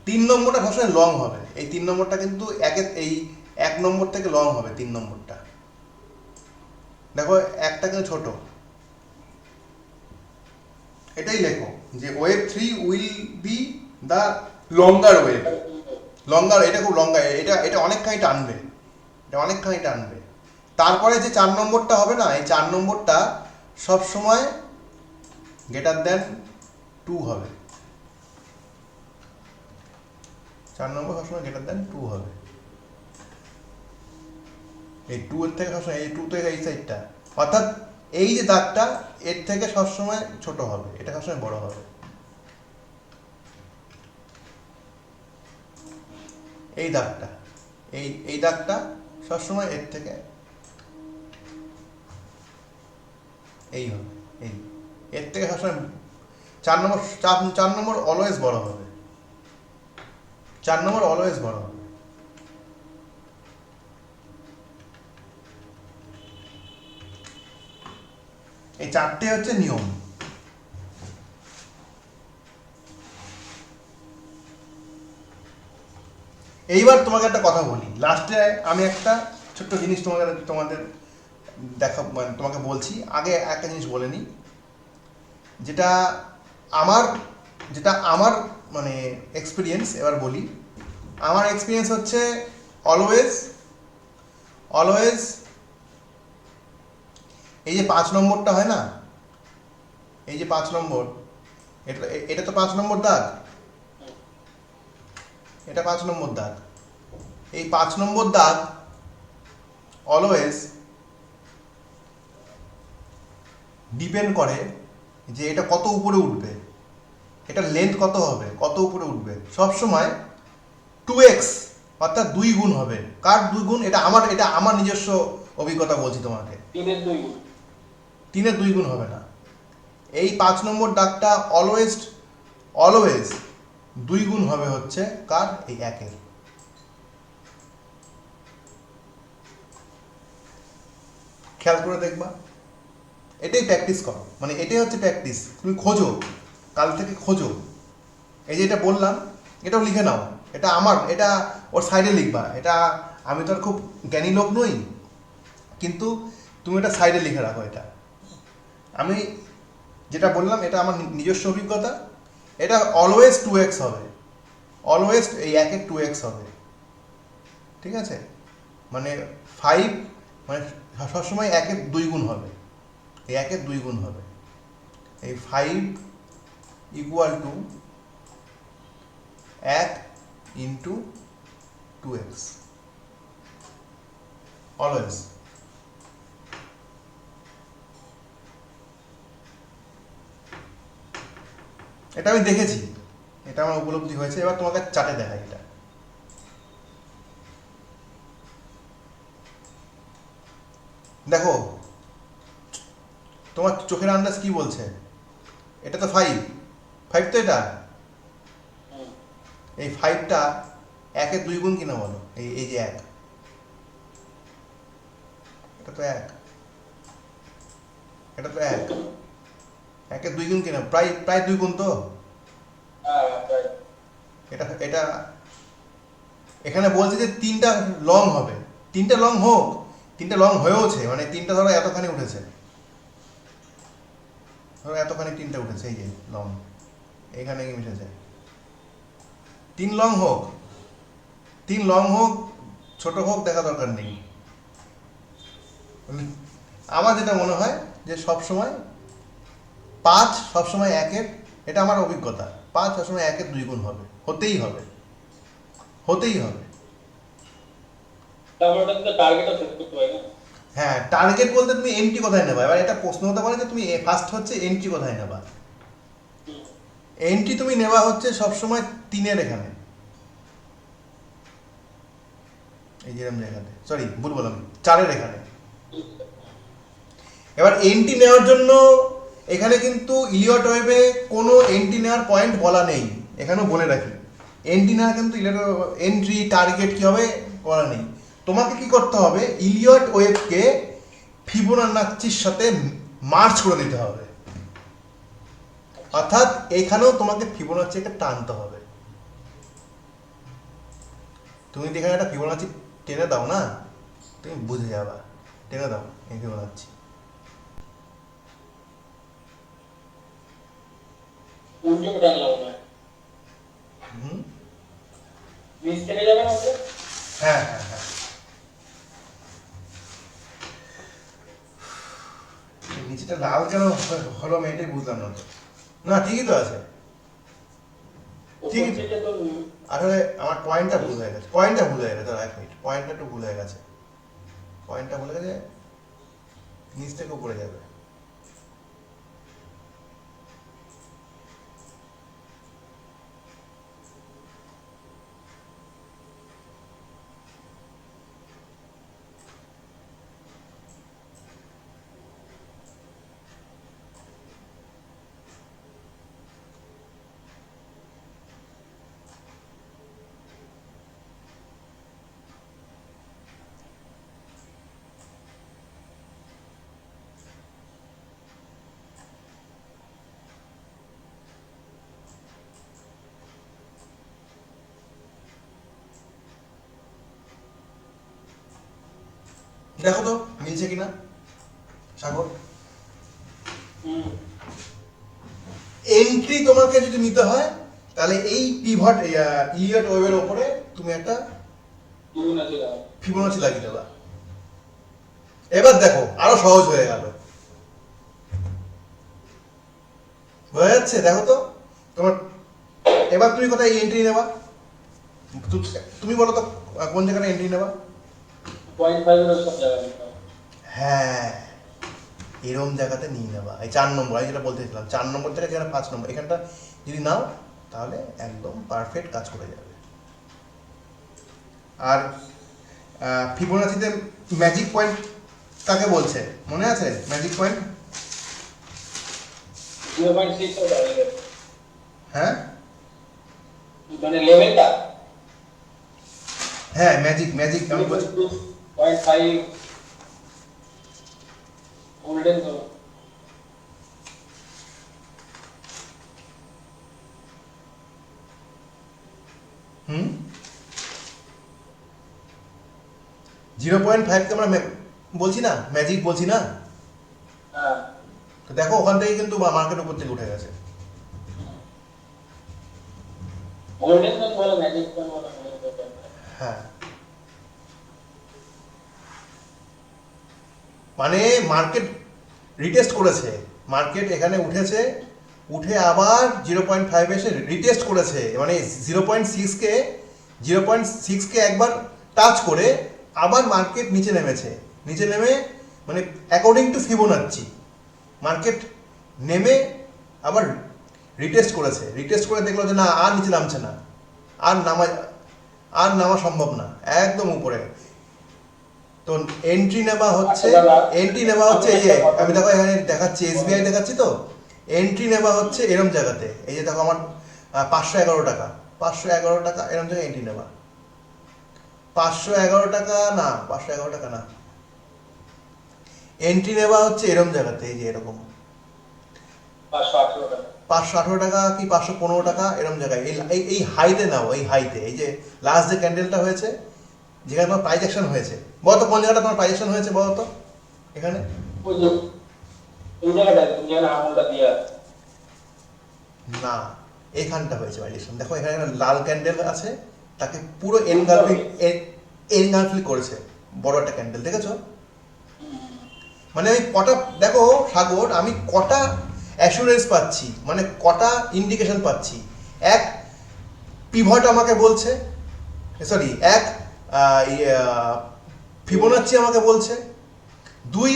3 নম্বরটা সবসময় লং হবে। এই 3 নম্বরটা কিন্তু এই 1 নম্বর থেকে লং হবে। 3 নম্বরটা দেখো, একটা কিন্তু ছোট, এটাই লেখো যে wave 3 will be the longer wave. Longer, এটা খুব লঙ্গার, এটা অনেকখানি টানবে, এটা অনেকখানি টানবে। তারপরে যে 4 নম্বরটা হবে না, এই 4 নম্বরটা সব সময় গ্রেটার দ্যান 2 হবে। 4 নম্বর সবসময় গ্রেটার দ্যান 2 হবে। এই 2 এর থেকে সবসময়, এই 2 তো এই সাইডটা, অর্থাৎ এই যে দাগটা এর থেকে সবসময় ছোট হবে, এটা সবসময় বড় হবে। এই দাগটা, এই দাগটা সবসময় এর থেকে এই হবে, এর থেকে সবসময় 4 নম্বর অলওয়েজ বড় হবে, 4 নম্বর অলওয়েজ বড় হবে। এই 4টে হচ্ছে নিয়ম। এইবার তোমাকে একটা কথা বলি, লাস্টে আমি একটা ছোট্ট জিনিস তোমাদের মানে তোমাকে বলছি। আগে একটা জিনিস বলে নিই, যেটা আমার মানে এক্সপিরিয়েন্স। এবার বলি, আমার এক্সপিরিয়েন্স হচ্ছে অলওয়েজ এই যে 5 নম্বরটা হয় না, এই যে 5 নম্বর, এটা তো 5 নম্বর দাগ, এটা 5 নম্বর দাগ। এই 5 নম্বর দাগ অলওয়েজ ডিপেন্ড করে যে এটা কত উপরে উঠবে, এটা লেন্থ কত হবে, কত উপরে উঠবে। সব সময় 2x অর্থাৎ 2 গুণ হবে। কার 2 গুণ? এটা আমার নিজস্ব অভিজ্ঞতা বলছি তোমাকে। 3-এর 2 গুণ। 3-এর 2 গুণ হবে না। এই 5 নম্বর দাগটা অলওয়েজ 2 গুণ হবে হচ্ছে কার? এই 1-এর। খেয়াল করে দেখবা, এটাই প্র্যাকটিস করো, মানে এটাই হচ্ছে প্র্যাকটিস। তুমি খোঁজো, কাল থেকে খোঁজো। এই যে এটা বললাম, এটাও লিখে নাও। এটা ওর সাইডে লিখবা। এটা আমি তো আর খুব জ্ঞানী লোক নই, কিন্তু তুমি এটা সাইডে লিখে রাখো। এটা আমি যেটা বললাম, এটা আমার নিজস্ব অভিজ্ঞতা। এটা অলওয়েজ 2x হবে, অলওয়েজ এই 1-এর 2x হবে, ঠিক আছে? মানে 5 মানে সবসময় 1-এর 2 গুণ হবে, এই 1-এর 2 গুণ হবে। এই 5 equal to 1 into 2x always. এটা আমি দেখেছি, এটা আমার উপলব্ধি হয়েছে। এবার তোমাকে চাটে দেখাই। এটা দেখো, তোমার চোখের আন্দাজ কি বলছে? এটা তো 5 তো এটা। এই 5টা 1-এর 2 গুণ কিনা বলো? এই যে 1, এটা তো 1, এটা তো 1, 1-এর 2 গুণ কিনা? প্রায় 2 গুণ তো। এটা এখানে বলছে যে 3টা লং হবে। 3টা লং হোক, 3টা লং হয়েওছে, মানে 3টা ধরো এতখানি উঠেছে, ধরো এতখানি 3টা উঠেছে, এই যে লং এখানে গিয়ে মিশেছে। 3 লং হোক, 3 লং হোক, ছোট হোক, দেখা দরকার নেই। আমার যেটা মনে হয় যে সবসময় 5 সবসময় 1-এর, এটা আমার অভিজ্ঞতা, 5 সবসময় 1-এর 2 গুণ হবে, হতেই হবে। হ্যাঁ, টার্গেট বলতে তুমি এন্ট্রি কোথায় নেবা? এবার এটা প্রশ্ন হতে পারে যে তুমি ফার্স্ট হচ্ছে এন্ট্রি কোথায় নেবা। এন্ট্রি তুমি নেবা হচ্ছে সবসময় 3-এর এখানে, এই যেরকম জায়গাতে, সরি ভুল বললাম, 4-এর এখানে। এবার এন্ট্রি নেওয়ার জন্য এখানে কিন্তু ইলিয়ট ওয়েভে কোনো এন্ট্রি নেওয়ার পয়েন্ট বলা নেই, এখানেও বলে রাখি। এন্ট্রি নেওয়া কিন্তু এন্ট্রি টার্গেট কি হবে বলা নেই। তোমাকে কি করতে হবে? ইলিয়ট ওয়েভকে ফিবোনাচির সাথে মার্চ করে দিতে হবে, অর্থাৎ এইখানেও তোমাকে ফিবোনাচিকে টানতে হবে। তুমি যেখানে একটা ফিবোনাচি টেনে দাও না, তুমি বুঝে যাবা। টেনে দাও এই ফিবোনাচি। উল্টো টানলাম না, হুম, নিচ থেকে যাবে না ওকে? হ্যাঁ হ্যাঁ হ্যাঁ, নিচেটা লাল কেন হলো আমি এটাই বুঝলাম না তো। না ঠিকই তো আছে, উপর ঠিক আছে। থেকে তো আসলে আমার পয়েন্টটা ভুল হয়ে গেছে, পয়েন্টটা ভুল হয়ে গেছে, দাঁড়া এক মিনিট, পয়েন্টটা একটু ভুল হয়ে গেছে, পয়েন্টটা ভুল হয়ে গেছে, নিচ থেকে উপরে যাবে। দেখো তো মিলছে কিনা সাগর। এন্ট্রি তোমাকে যদি নিতে হয় তাহলে এই পিভট ইলিয়ট ওয়েভের ওপরে তুমি একটা ফিবোনাচি লাগিয়ে দেবা। এবার দেখো আরো সহজ হয়ে গেল, বোঝা যাচ্ছে? দেখো তো তোমার, এবার তুমি কোথায় এন্ট্রি নেবা? তুমি বলো তো কোন জায়গাটা এন্ট্রি নেবা? 0.5 এর সব জায়গায় নিতে হবে। হ্যাঁ, এরম জায়গাতে নিয়ে নেবা, এই 4 নম্বর, আমি যেটা বলতে চাইছিলাম 4 নম্বর থেকে যেখানে 5 নম্বর, এখানটা যদি নাও তাহলে একদম পারফেক্ট কাজ করে যাবে। আর ফিবোনাচিতে ম্যাজিক পয়েন্ট কাকে বলছে মনে আছে? ম্যাজিক পয়েন্ট 0.6 ওটা level। হ্যাঁ মানে লেভেলটা হ্যাঁ, ম্যাজিক ম্যাজিক আমি বলছি। 0.5 গোল্ডেন তো। হুম, 0.5কে আমরা বলছি না, ম্যাজিক বলছি না? হ্যাঁ, তো দেখো ওখান থেকে কিন্তু মার্কেট উপর থেকে উঠে গেছে। গোল্ডেন তো বলে, ম্যাজিক তো বলে। হ্যাঁ, মানে মার্কেট রিটেস্ট করেছে, মার্কেট এখানে উঠেছে, উঠে আবার 0.5 এসে রিটেস্ট করেছে, মানে 0.6কে 0.6কে একবার টাচ করে আবার মার্কেট নিচে নেমেছে, নিচে নেমে মানে অ্যাকর্ডিং টু ফিবোনাচ্চি মার্কেট নেমে আবার রিটেস্ট করেছে, রিটেস্ট করে দেখলো যে না আর নিচে নামছে না, আর নামা সম্ভব না, একদম উপরে। তো এন্ট্রি নেওয়া হচ্ছে, এন্ট্রি নেওয়া হচ্ছে এই যে আমি দেখো এখানে দেখাচ্ছি এসবিআই দেখাচ্ছি, তো এন্ট্রি নেওয়া হচ্ছে এরম জায়গাতে, এই যে দেখো আমার 511 টাকা, 511 টাকা এরম জায়গায় এন্ট্রি নেওয়া, 511 টাকা না, 511 টাকা না, এন্ট্রি নেওয়া হচ্ছে এরম জায়গাতে, এই যে এরকম 518 টাকা, 518 টাকা কি 515 টাকা এরম জায়গায়, এই এই হাইতে নাও, এই হাইতে, এই যে লাস্ট যে ক্যান্ডেলটা হয়েছে যেখানে তোমার প্রাইস অ্যাকশন হয়েছে, বলো তো কোন জায়গাটা তোমার প্রাইস অ্যাকশন হয়েছে বলো তো এখানে? ওই যে এই জায়গাটা, এই জায়গাটা আমলটা দিয়ে আছে। না, এইখানটা হয়েছে ভাইলেশন, দেখো এখানে একটা লাল ক্যান্ডেল আছে, তাকে পুরো এনগালফিং করেছে, বড় একটা ক্যান্ডেল দেখেছো? মানে আমি কটা, দেখো সাগর আমি কটা অ্যাসুরেন্স পাচ্ছি, মানে কটা ইন্ডিকেশন পাচ্ছি। এক, পিভট আমাকে বলছে, সরি, এক ফিবোনাচ্চি আমাকে বলছে, দুই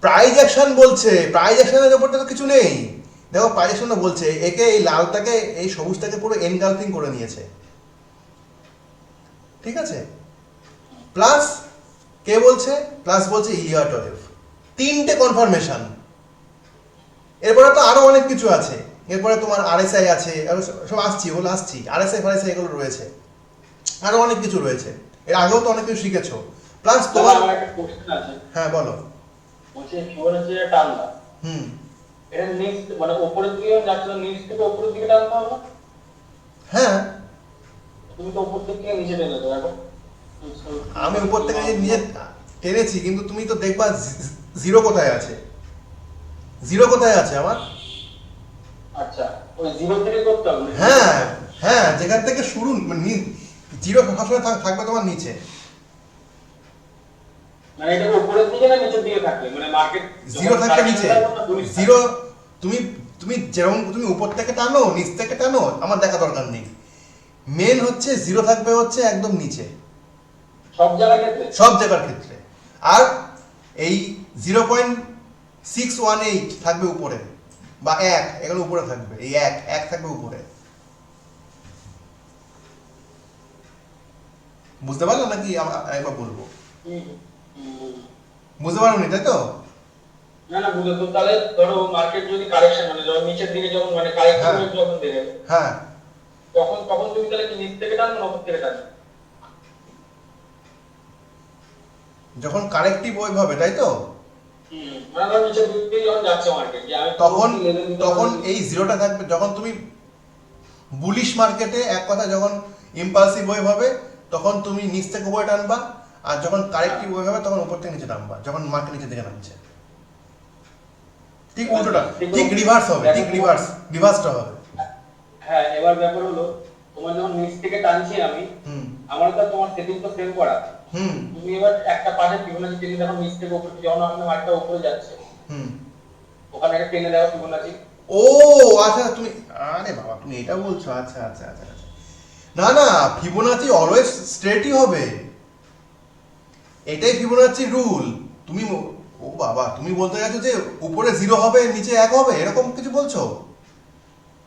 প্রাইজ অ্যাকশন বলছে, প্রাইজ অ্যাকশনের ব্যাপারটা তো কিছু নেই, দেখো প্রাইজ অ্যাকশনটা বলছে একে এই লালটাকে এই সবুজটাকে পুরো এনগালফিং করে নিয়েছে, ঠিক আছে? প্লাস কে বলছে? প্লাস বলছে ইলিয়ট ওয়েভ, তিনটে কনফার্মেশন। এরপরে তো আরো অনেক কিছু আছে, এরপরে তোমার আরএসআই আছে, সব আসছি, ওগুলো আসছি, আরএসআই ফারএসআই এগুলো রয়েছে, আরো অনেক কিছু রয়েছে, এর আগেও তো অনেক কিছু শিখেছো। প্লাস তোমার, আমার একটা কোশ্চেন আছে, হ্যাঁ বলো। বলছে ফিবোনাচি যে টানটা, হুম, এটা নিচ মানে উপরের দিকে যাচ্ছে, নিচ থেকে উপরের দিকে টানতে হবে? হ্যাঁ, তুমি তো উপর থেকে নিচে টেনেছো দেখো। আমি উপর থেকে নিজে টেনেছি, কিন্তু তুমি তো দেখবা জিরো কোথায় আছে, জিরো কোথায় আছে আমার। আচ্ছা, ওই জিরো থেকে করতে হবে নাকি? হ্যাঁ হ্যাঁ, যেখান থেকে শুরু জিরো সবসময় থাকবে তোমার নিচে। মানে এটা উপরের দিকে না নিচের দিকে থাকবে, মানে মার্কেট জিরো থাকবে নিচে। জিরো, তুমি তুমি যেরকম তুমি উপর থেকে টানো নিচ থেকে টানো আমার দেখা দরকার নেই, মেন হচ্ছে জিরো থাকবে হচ্ছে একদম নিচে সব জায়গার ক্ষেত্রে। সব জায়গার ক্ষেত্রে। আর এই 0.618 থাকবে উপরে, বা এক, এগুলো উপরে থাকবে, এই এক এক থাকবে উপরে। বুঝতে পারলো নাকি একবার বলবো? হুম, হুম। বুঝতে পারোনি তাই তো? না না বুঝে তো, তাহলে ধরো মার্কেট যদি কারেকশন মানে যখন নিচের দিকে যখন মানে কারেকশন হ্যাঁ। যখন দেবে, হ্যাঁ, তখন তখন তুমি তাহলে কি নিচ থেকে টানবে না উপর থেকে টানবে? যখন কারেক্টিভ ওয়েভ হবে তাই তো, মানে ধরো নিচের দিকে যখন যাচ্ছে মার্কেট, যে আমি তখন level দিতে তখন পারবো। এই জিরোটা থাকবে। যখন তুমি বুলিশ মার্কেটে এক কথা যখন ইম্পালসিভ ওয়েভ হবে তখন তুমি নিচ থেকে উপরে টানবা, আর যখন কারেক্টিভ ওয়েভ হবে তখন উপর থেকে নিচে টানবা, যখন মার্কেট নিচের দিকে নামছে। ঠিক উল্টোটা, ঠিক রিভার্স হবে, ঠিক রিভার্সটা হবে। হ্যাঁ, এবার ব্যাপার হলো তোমার যখন নিচ থেকে টানছি আমি, হুম আমার তো তোমার সেটিং তো সেম করা। হুম তুমি এবার একটা পাশে ফিবোনাচি টেনে দেখো নিচ থেকে উপরে, যখন আপনার মার্কটা উপরে যাচ্ছে হুম। ওখানে একটা টেনে দেখো ফিবোনাচি। ও আচ্ছা, তুমি, আরে বাবা তুমি এটা বলছো, আচ্ছা আচ্ছা আচ্ছা আচ্ছা। না না, ফিবোনাচি অলওয়েজ স্ট্রেটই হবে, এটাই ফিবোনাচি রুল। তুমি ও বাবা, তুমি বলতে চাইছো যে উপরে জিরো হবে নিচে এক হবে, এরকম কিছু বলছো?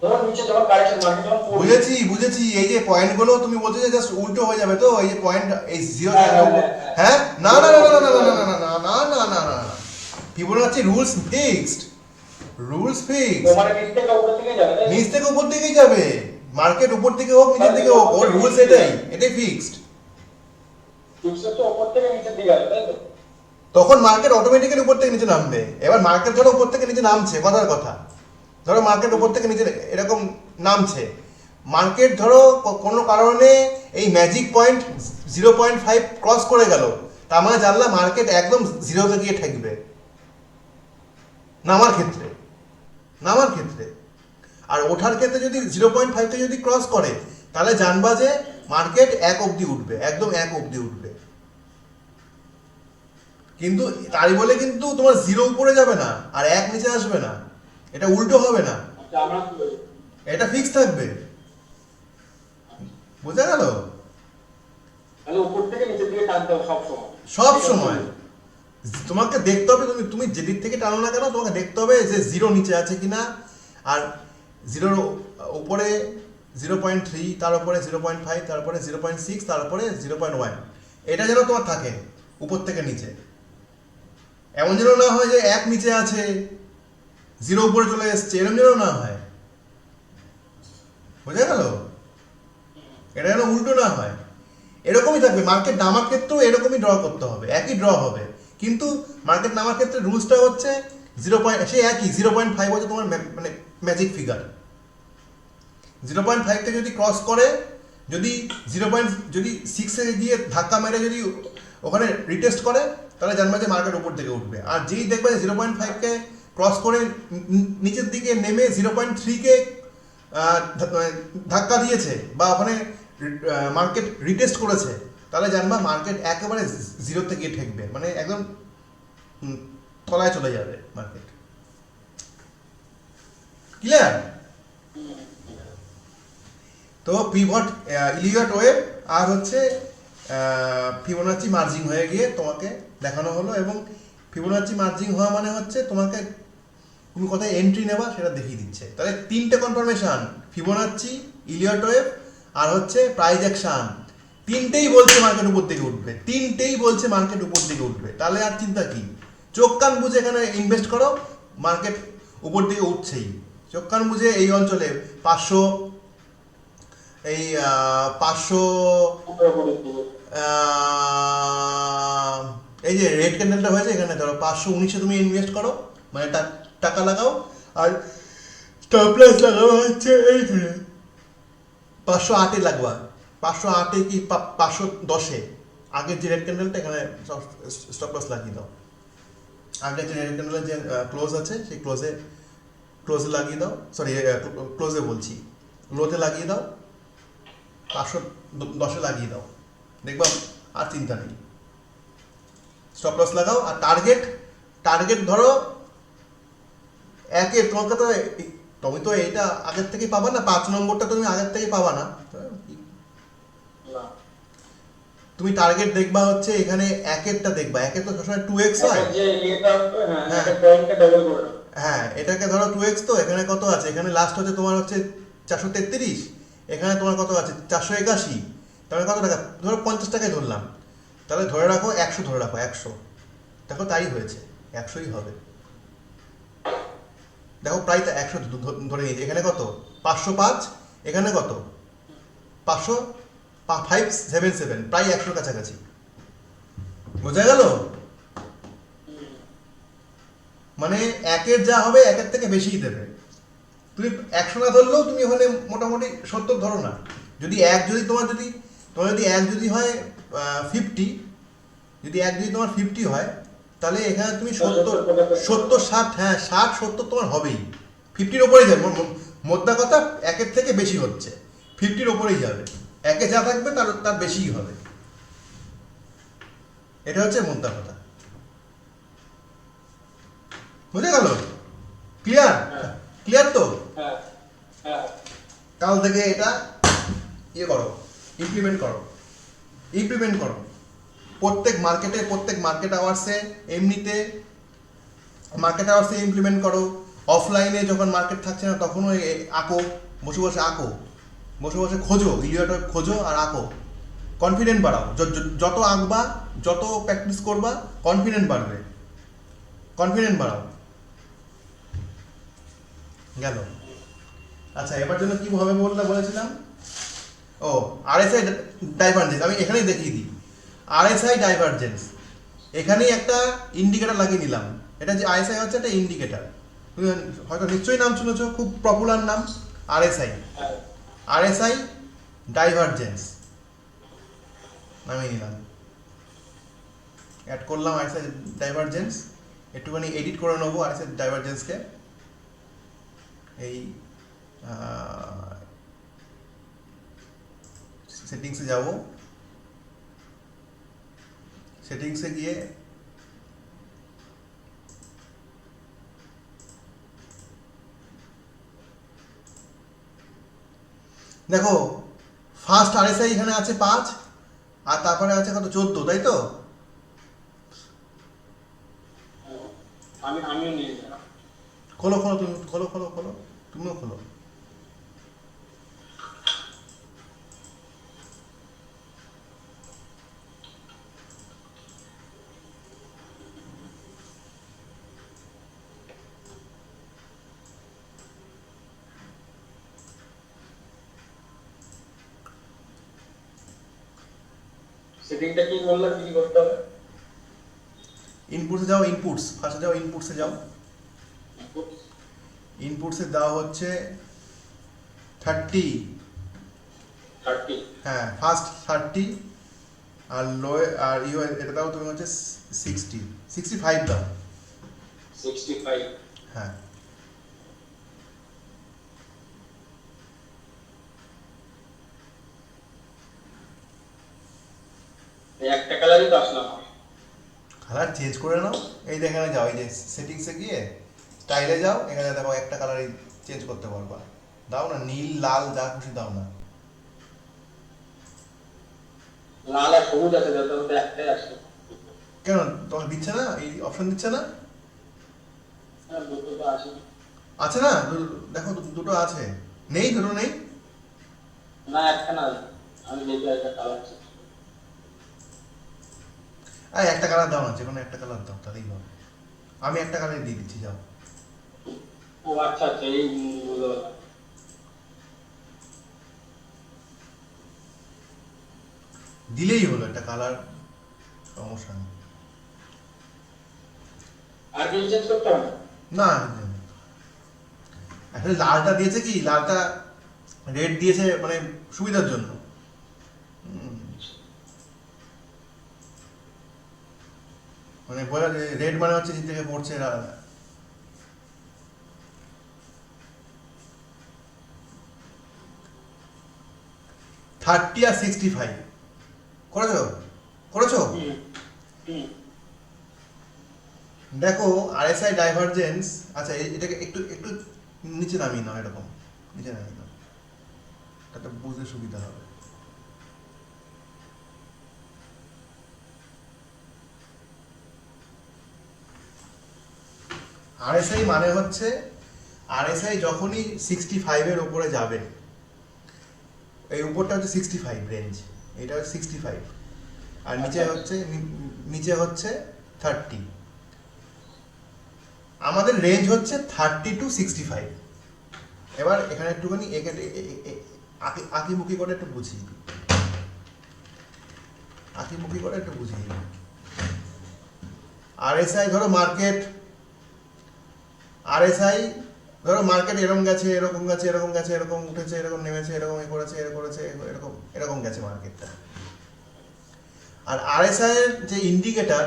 ধরো নিচে যখন কারেকশন মার্কেট যখন পড়বে। বুঝেছি বুঝেছি, এই যে পয়েন্টগুলো তুমি বলছো যে জাস্ট উল্টো হয়ে যাবে, তো এই যে পয়েন্ট এই জিরো হ্যাঁ, হ্যাঁ, হ্যাঁ, হ্যাঁ, না না না না না না না না না না না না না, Fibonacci rules fixed, rules fixed. তোমার নিচ থেকে উপর দিকে যাবে তাই তো? নিচ থেকে উপর দিকেই যাবে, মার্কেট উপর দিকে হোক নিচের দিকে হোক, ওর রুলস এটাই, এটাই ফিক্সড। ফিক্সড তো উপর থেকে নিচের দিকে যাবে তাই তো? তখন মার্কেট অটোমেটিক্যালি উপর থেকে নিচে নামবে। এবার মার্কেট ধরো উপর থেকে নিচে নামছে, কথার কথা, ধরো মার্কেট উপর থেকে নিচে এরকম নামছে, মার্কেট ধরো কোনো কারণে এই ম্যাজিক পয়েন্ট 0.5 ক্রস করে গেল, তার মানে জানলা মার্কেট একদম জিরোতে গিয়ে ঠেকবে নামার ক্ষেত্রে, নামার ক্ষেত্রে। আর ওঠার ক্ষেত্রে যদি 0.5তে যদি ক্রস করে তাহলে জানবা যে মার্কেট এক অবধি উঠবে, একদম এক অবধি উঠবে। কিন্তু তাই বলে কিন্তু তোমার জিরো উপরে যাবে না আর এক নিচে আসবে না, এটা উল্টো হবে না, আচ্ছা, আমরা কি বলি? এটা ফিক্স থাকবে। বোঝা গেল? তাহলে উপর থেকে নিচের দিকে টানতে হবে সব সময়। সব সময় তোমাকে দেখতে হবে, তুমি তুমি যেদিক থেকে টানো না কেন তোমাকে দেখতে হবে যে জিরো নিচে আছে কিনা, আর জিরোর উপরে 0.3, তার উপরে 0.5, তারপরে 0.6, তারপরে 0.1, এটা যেন তোমার থাকে উপর থেকে নিচে। এমন যেন না হয় যে এক নিচে আছে জিরো উপরে চলে এসছে, এরকম যেন না হয়। বোঝা গেল? এটা যেন উল্টো না হয়, এরকমই থাকবে। মার্কেট নামার ক্ষেত্রেও এরকমই ড্র করতে হবে, একই ড্র হবে, কিন্তু মার্কেট নামার ক্ষেত্রে রুলসটা হচ্ছে 0.5 হচ্ছে তোমার মানে ম্যাজিক ফিগার। 0.5কে যদি ক্রস করে, যদি যদি 6-এ গিয়ে ধাক্কা মেরে যদি ওখানে রিটেস্ট করে তাহলে জানবে যে মার্কেট উপর দিকে উঠবে। আর যেই দেখবে 0.5কে ক্রস করে নিচের দিকে নেমে 0.3কে ধাক্কা দিয়েছে বা ওখানে মার্কেট রিটেস্ট করেছে, তাহলে জানবা মার্কেট একেবারে জিরোতে গিয়ে ঠেকবে, মানে একদম তলায় চলে যাবে মার্কেট। ক্লিয়ার? তো পিভট, ইলিয়ট ওয়েভ আর হচ্ছে ফিবোনাচি মার্জিং হয়ে গিয়ে তোমাকে দেখানো হলো, এবং ফিবোনাচি মার্জিং হওয়া মানে হচ্ছে তোমাকে তুমি কোথায় এন্ট্রি নেবা সেটা দেখিয়ে দিচ্ছে। তাহলে তিনটে কনফার্মেশন, ফিবোনাচি, ইলিয়ট ওয়েভ আর হচ্ছে প্রাইস অ্যাকশন, তিনটেই বলছে মার্কেট উপর দিকে উঠবে, তিনটেই বলছে মার্কেট উপর দিকে উঠবে। তাহলে আর চিন্তা কি, চোখ কান বুঝে এখানে ইনভেস্ট করো, মার্কেট উপর দিকে উঠছেই। চোখ কান বুঝে এই অঞ্চলে 500, এই 500, এই যে রেড ক্যান্ডেলটা হয়েছে এখানে ধরো 519-এ তুমি ইনভেস্ট করো, মানে টাকা লাগাও, আর স্টপ লস লাগাও হচ্ছে এইখানে 508-এ লাগবা, 508-এ কি 510-এ, আগের যে রেড ক্যান্ডেলটা এখানে স্টপ লস লাগিয়ে দাও, আগের যে রেড ক্যান্ডেলের যে ক্লোজ আছে সেই ক্লোজে ক্লোজে লাগিয়ে দাও, সরি ক্লোজে বলছি, লোতে লাগিয়ে দাও, 510 লাগিয়ে দাও, দেখবা আর চিন্তা নেই। স্টপ লস লাগাও। আর টার্গেট ধরো একে, তোমাকে তো তুমি তো এইটা আগের থেকে পাবা না, 5 নম্বরটা তুমি আগের থেকে পাবা না। না, তুমি টার্গেট দেখবা হচ্ছে এখানে একেরটা দেখবা, একের তো সবসময় 2x হয়। এখন যে ইয়েটা হবে, হ্যাঁ, হ্যাঁ। একটা পয়েন্টকে ডবল করে দাও। হ্যাঁ, এটাকে ধরো 2x, তো এখানে কত আছে, এখানে লাস্ট হচ্ছে তোমার হচ্ছে 433, এখানে তোমার কত আছে 481, তাহলে কত টাকা, ধরো 50 টাকায় ধরলাম, তাহলে ধরে রাখো 100, ধরে রাখো 100, দেখো তাই হয়েছে, 100ই হবে। দেখো প্রায় 100 ধরে নিয়েছি, এখানে কত 505, এখানে কত 577, প্রায় 100 কাছাকাছি। বোঝা গেল? মানে একের যা হবে একের থেকে বেশিই দেবে। তুমি 100 না ধরলেও তুমি ওখানে মোটামুটি 70 ধরো না। যদি এক যদি তোমার যদি এক যদি হয় 50, যদি এক যদি তোমার 50 হয়, তাহলে এখানে তুমি 70, 60, হ্যাঁ 60, 70 তোমার হবেই, 50-র ওপরেই যাবে। মোদ্দা কথা একের থেকে বেশি হচ্ছে, 50-র ওপরেই যাবে, একে যা থাকবে তার বেশিই হবে, এটা হচ্ছে মোদ্দা কথা। বুঝে গেল? ক্লিয়ার? হ্যাঁ। ক্লিয়ার তো? হ্যাঁ, হ্যাঁ। কাল থেকে এটা করো, ইমপ্লিমেন্ট করো প্রত্যেক মার্কেট আওয়ার্সে, এমনিতে মার্কেট আওয়ার্সে ইমপ্লিমেন্ট করো। অফলাইনে যখন মার্কেট থাকছে না তখনও আঁকো, বসে বসে খোঁজো, ইলিওটা খোঁজো আর আঁকো। কনফিডেন্ট বাড়াও, যত আঁকবা, যত প্র্যাকটিস করবা, কনফিডেন্ট বাড়বে, কনফিডেন্ট বাড়াও। গেল? আচ্ছা, এবার জন্য কি হবে বলেছিলাম? ও, আরএসআই ডাইভারজেন্স, আমি এখানেই দেখিয়ে দিই। আরএসআই ডাইভারজেন্স, এখানেই একটা ইন্ডিকেটার লাগিয়ে নিলাম। এটা যে আরএসআই হচ্ছে একটা ইন্ডিকেটার, তুমি হয়তো নিশ্চয়ই নাম শুনেছো, খুব পপুলার নাম আরএসআই ডাইভারজেন্স নামিয়ে নিলাম, অ্যাড করলাম আরএসআই ডাইভারজেন্স। একটুখানি এডিট করে নেবো আরএসআই ডাইভারজেন্সকে। এই সেটিংসে যাব, সেটিংসে গিয়ে দেখো ফার্স্ট আরএসআই এখানে আছে 5, আর তারপরে আছে কত 14, তাই তো? আমিও নিয়ে যাবো। খোলো তুমি খোলো, তুমিও খোলো। সেটিংটা কি বললাম, কি করতে হবে? ইনপুটসে যাও, ফার্স্টে যাও, ইনপুটসে যাও। ইনপুটসে দাও হচ্ছে 30, হ্যাঁ ফার্স্ট 30, আর লো আর এটা দাও তুমি হচ্ছে 65 দাও, 65। হ্যাঁ। একটা কালারই তো আসলাম। কালার চেঞ্জ করে নাও, এই এখানে যাও, এই যে সেটিংসে গিয়ে স্টাইলে যাও, এখানে দেখো একটা কালারই চেঞ্জ করতে পারবা। দাও না, নীল লাল যা খুশি দাও না। লাল আর সবুজ আছে, যাতে মধ্যে একটাই আসে। কেন তোমাকে দিচ্ছে না, এই অপশন দিচ্ছে না? হ্যাঁ, দুটো তো আসে। আছে না, দেখো দুটো আছে, নেই, দুটো নেই। না, একটা না, আমি দেখি একটা কালার আছে। আর একটা কালার দাও না, যে কোনো একটা কালার দাও, তাহলেই হবে। আমি একটা কালার দিয়ে দিচ্ছি, যাও। ও আচ্ছা, এই বুঝতে পারলাম। দিলেই হলো একটা কালার, সমস্যা নেই। আর কিছু চেঞ্জ করতে হবে না? না, আসলে লালটা দিয়েছে কি, লালটা রেড দিয়েছে মানে সুবিধার জন্য। মানে বোঝা যায় রেড মানে হচ্ছে যে থেকে পড়ছে 30 আর 65 করেছো করেছো হুম দেখো আরএসআই ডাইভারজেন্স। আচ্ছা এটাকে একটু একটু নিচে নামিয়ে নাও, এরকম নিচে নামিয়ে নাও, তাতে বুঝতে সুবিধা হবে। আরএসআই মানে হচ্ছে, আরএসআই যখনই 65 এর উপরে যাবে, এই উপরটা হচ্ছে 65 রেঞ্জ, এটা হচ্ছে 65, আর নিচে হচ্ছে নিচে হচ্ছে 30। আমাদের রেঞ্জ হচ্ছে 30 টু 65। এবার এখানে একটুখানি একে আঁকিমুখি করে একটু বুঝিয়ে দিই, আঁকিমুখি করে একটু বুঝিয়ে দিই। আরএসআই ধরো মার্কেট, আরএসআই ধরো মার্কেট এরকম গেছে, এরকম গেছে, এরকম গেছে, এরকম উঠেছে, এরকম নেমেছে, এরকম এ করেছে, এ করেছে, এরকম এরকম গেছে মার্কেটটা। আর আরএসআই এর যে ইন্ডিকেটর,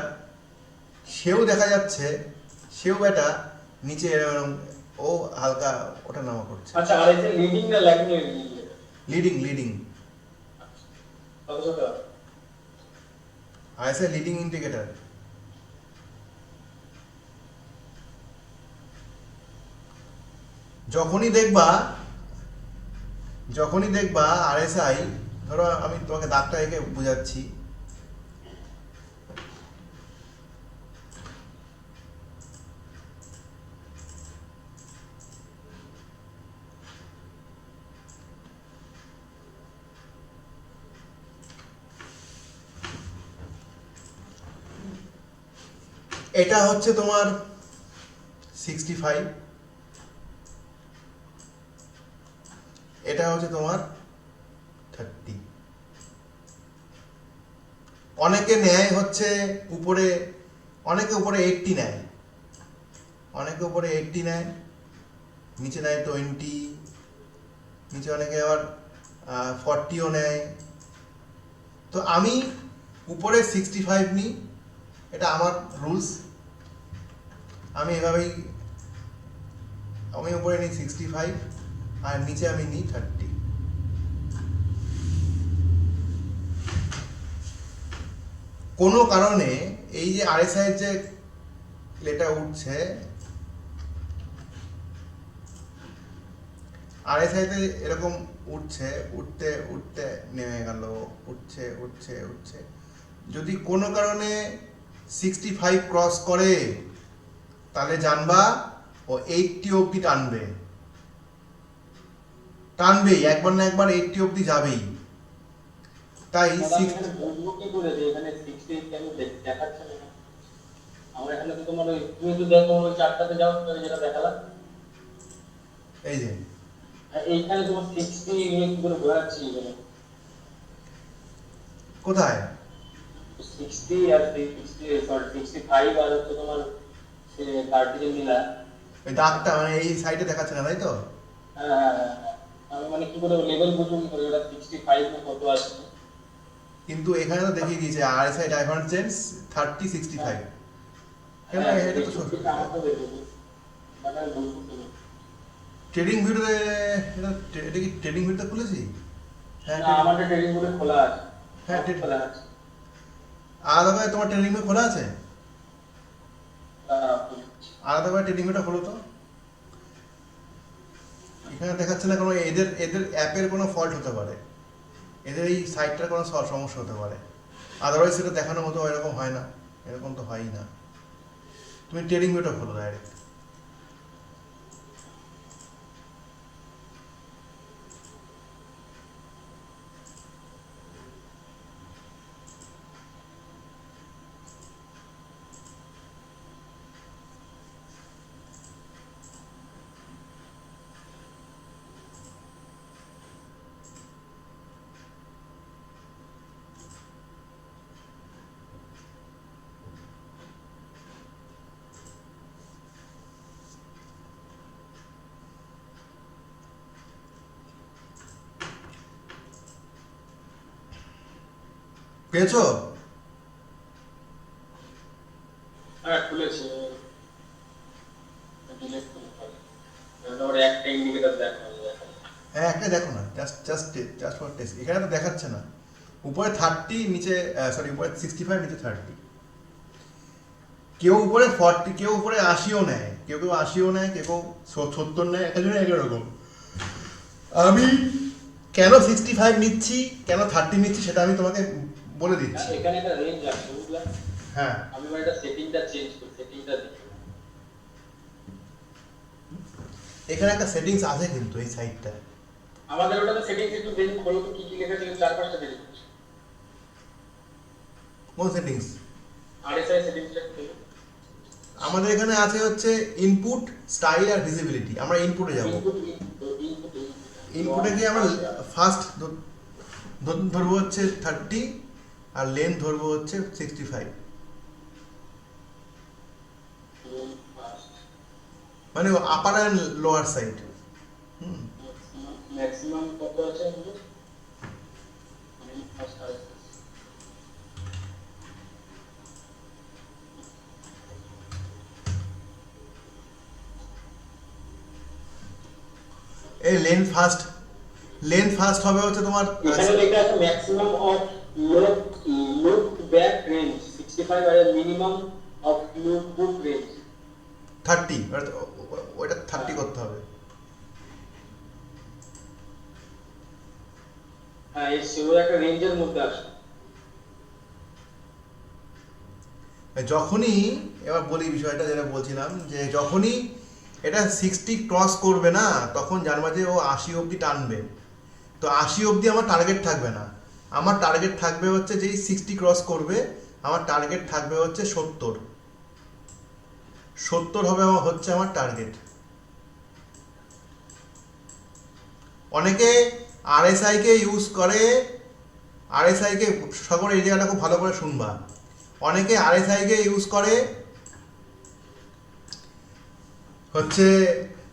সেও দেখা যাচ্ছে, সেও এটা নিচে এরকম ও হালকা ওঠা নামা করছে। আচ্ছা, আর এই যে লিডিং না ল্যাগিং এর লিডিং লিডিং কত কত আরএসআই লিডিং ইন্ডিকেটর। যখনই দেখবা আরএসআই, ধরো আমি তোমাকে দাগটা এঁকে বোঝাচ্ছি, এটা হচ্ছে তোমার 65, এটা হচ্ছে তোমার 30। অনেকে নেয় হচ্ছে উপরে, অনেকে উপরে 80 নেয়, অনেকে উপরে 80 নেয়, নিচে নেয় 20, নিচে অনেকে আবার 40ও নেয়। তো আমি উপরে 65 নিই, এটা আমার রুলস। আমি এভাবেই, আমি উপরে নিই 65 আর নিচে আমি নিই 30। কোনো কারণে এই যে আরএসআই যে লেটা উঠছে, আরএসআই তে এরকম উঠছে, উঠতে উঠতে নেমে গেল, উঠছে উঠছে উঠছে, যদি কোনো কারণে 65 ক্রস করে, তাহলে জানবা ও 80 অবধি টানবে, টানবেই, একবার না একবার 80 অবধি যাবেই। তাই বুঝবো কি করে যে এখানে 60 কেন দেখাচ্ছে না? আমরা এখানে তো তোমার ওই তুমি তো দেখো ওই চারটাতে যাও, তুমি যেটা দেখালাম, এই যে এইখানে তোমার 60 এগুলো কি করে বোঝাচ্ছি এখানে? কোথায় 60 আর 60 সরি 65 আর হচ্ছে তোমার সে 30 যে মিলা। ওই দাগটা মানে এই সাইডে দেখাচ্ছে না, তাই তো? আমি মানে কি করে লেভেল বুঝবো কি করে এটা 65 না কত আছে? কিন্তু এখানে তো দেখিয়ে দিয়েছে আরএসআই ডাইভারজেন্স 30 65। কেন এটা তো আমার তো দেখবো মানে বুঝবো কি ট্রেডিং ভিডিওতে, এটা কি ট্রেডিং ভিডিওতে খুলেছি? হ্যাঁ না, আমাদের ট্রেডিং বোর্ডে খোলা আছে। হ্যাঁ খোলা আছে। আলাদাভাবে তোমার ট্রেডিং ভিডিও খোলা আছে? আহ, আলাদাভাবে ট্রেডিং ভিডিওটা খোলো তো। এখানে দেখাচ্ছে না কোনো, এদের এদের অ্যাপের কোনো ফল্ট হতে পারে, এদের এই সাইটটার কোনো সমস্যা হতে পারে, আদারওয়াইজ সেটা দেখানোর মতো এরকম হয় না, এরকম তো হয়ই না। তুমি ট্রেডিং ভিডিওটা খোলো ডাইরেক্ট। পেয়েছো? খুলেছে ডিলিট করে ফেলে। একটা ইন্ডিকেটর দেখো। হ্যাঁ একটা দেখো না, জাস্ট ফর টেস্ট। এখানে তো দেখাচ্ছে না, উপরে 30 নিচে সরি উপরে 65 নিচে 30। কেউ উপরে 40, কেউ উপরে 80ও নেয়, কেউ 80ও নেয়, কেউ 70 নেয়, একজনের এক রকম। আমি কেন 65 নিচ্ছি, কেন 30 নিচ্ছি সেটা আমি তোমাকে বলে দিচ্ছি। এখানে একটা রেঞ্জ আছে বুঝলা, হ্যাঁ আমি মানে এটা সেটিংটা চেঞ্জ করি, সেটিংটা দেখি। এখানে একটা সেটিংস আছে কিন্তু এই সাইটটা। আমাদের ওটাতে সেটিংস একটু দেখি, খোলো তো কি কি লেখা আছে, 4-5টা দেখি। কোন সেটিংস? আরএসআই সেটিংসটা একটু দেখি। আমাদের এখানে আছে হচ্ছে ইনপুট, স্টাইল আর ভিজিবিলিটি। আমরা ইনপুটে যাব। ইনপুটে গিয়ে আমরা ফার্স্ট ধরবো হচ্ছে 30 আর লেন্থ ধরবো হচ্ছে 65, মানে upper and lower side. Maximum কত আছে আমাদের? ফার্স্ট আরএসআই এই লেন্থ ফার্স্ট হবে হচ্ছে তোমার এখানে লেখা আছে maximum of look back range 65 আর minimum of look back range 30, ওইটা 30 করতে হবে। হ্যাঁ, এই সেও একটা রেঞ্জের মধ্যে আসে। যখনই, এবার বলি বিষয়টা যেটা বলছিলাম, যে যখনই এটা 60 ক্রস করবে না তখন জানবা যে ও 80 অবধি টানবে। তো 80 অবধি আমার টার্গেট থাকবে না, আমার টার্গেট থাকবে হচ্ছে যেই 60 ক্রস করবে আমার টার্গেট থাকবে হচ্ছে 70 হবে হচ্ছে আমার টার্গেট। অনেকে আরএসআই কে ইউজ করে, আরএসআই কে সকলে এই জায়গাটা খুব ভালো করে শুনবা, অনেকে আরএসআই কে ইউজ করে হচ্ছে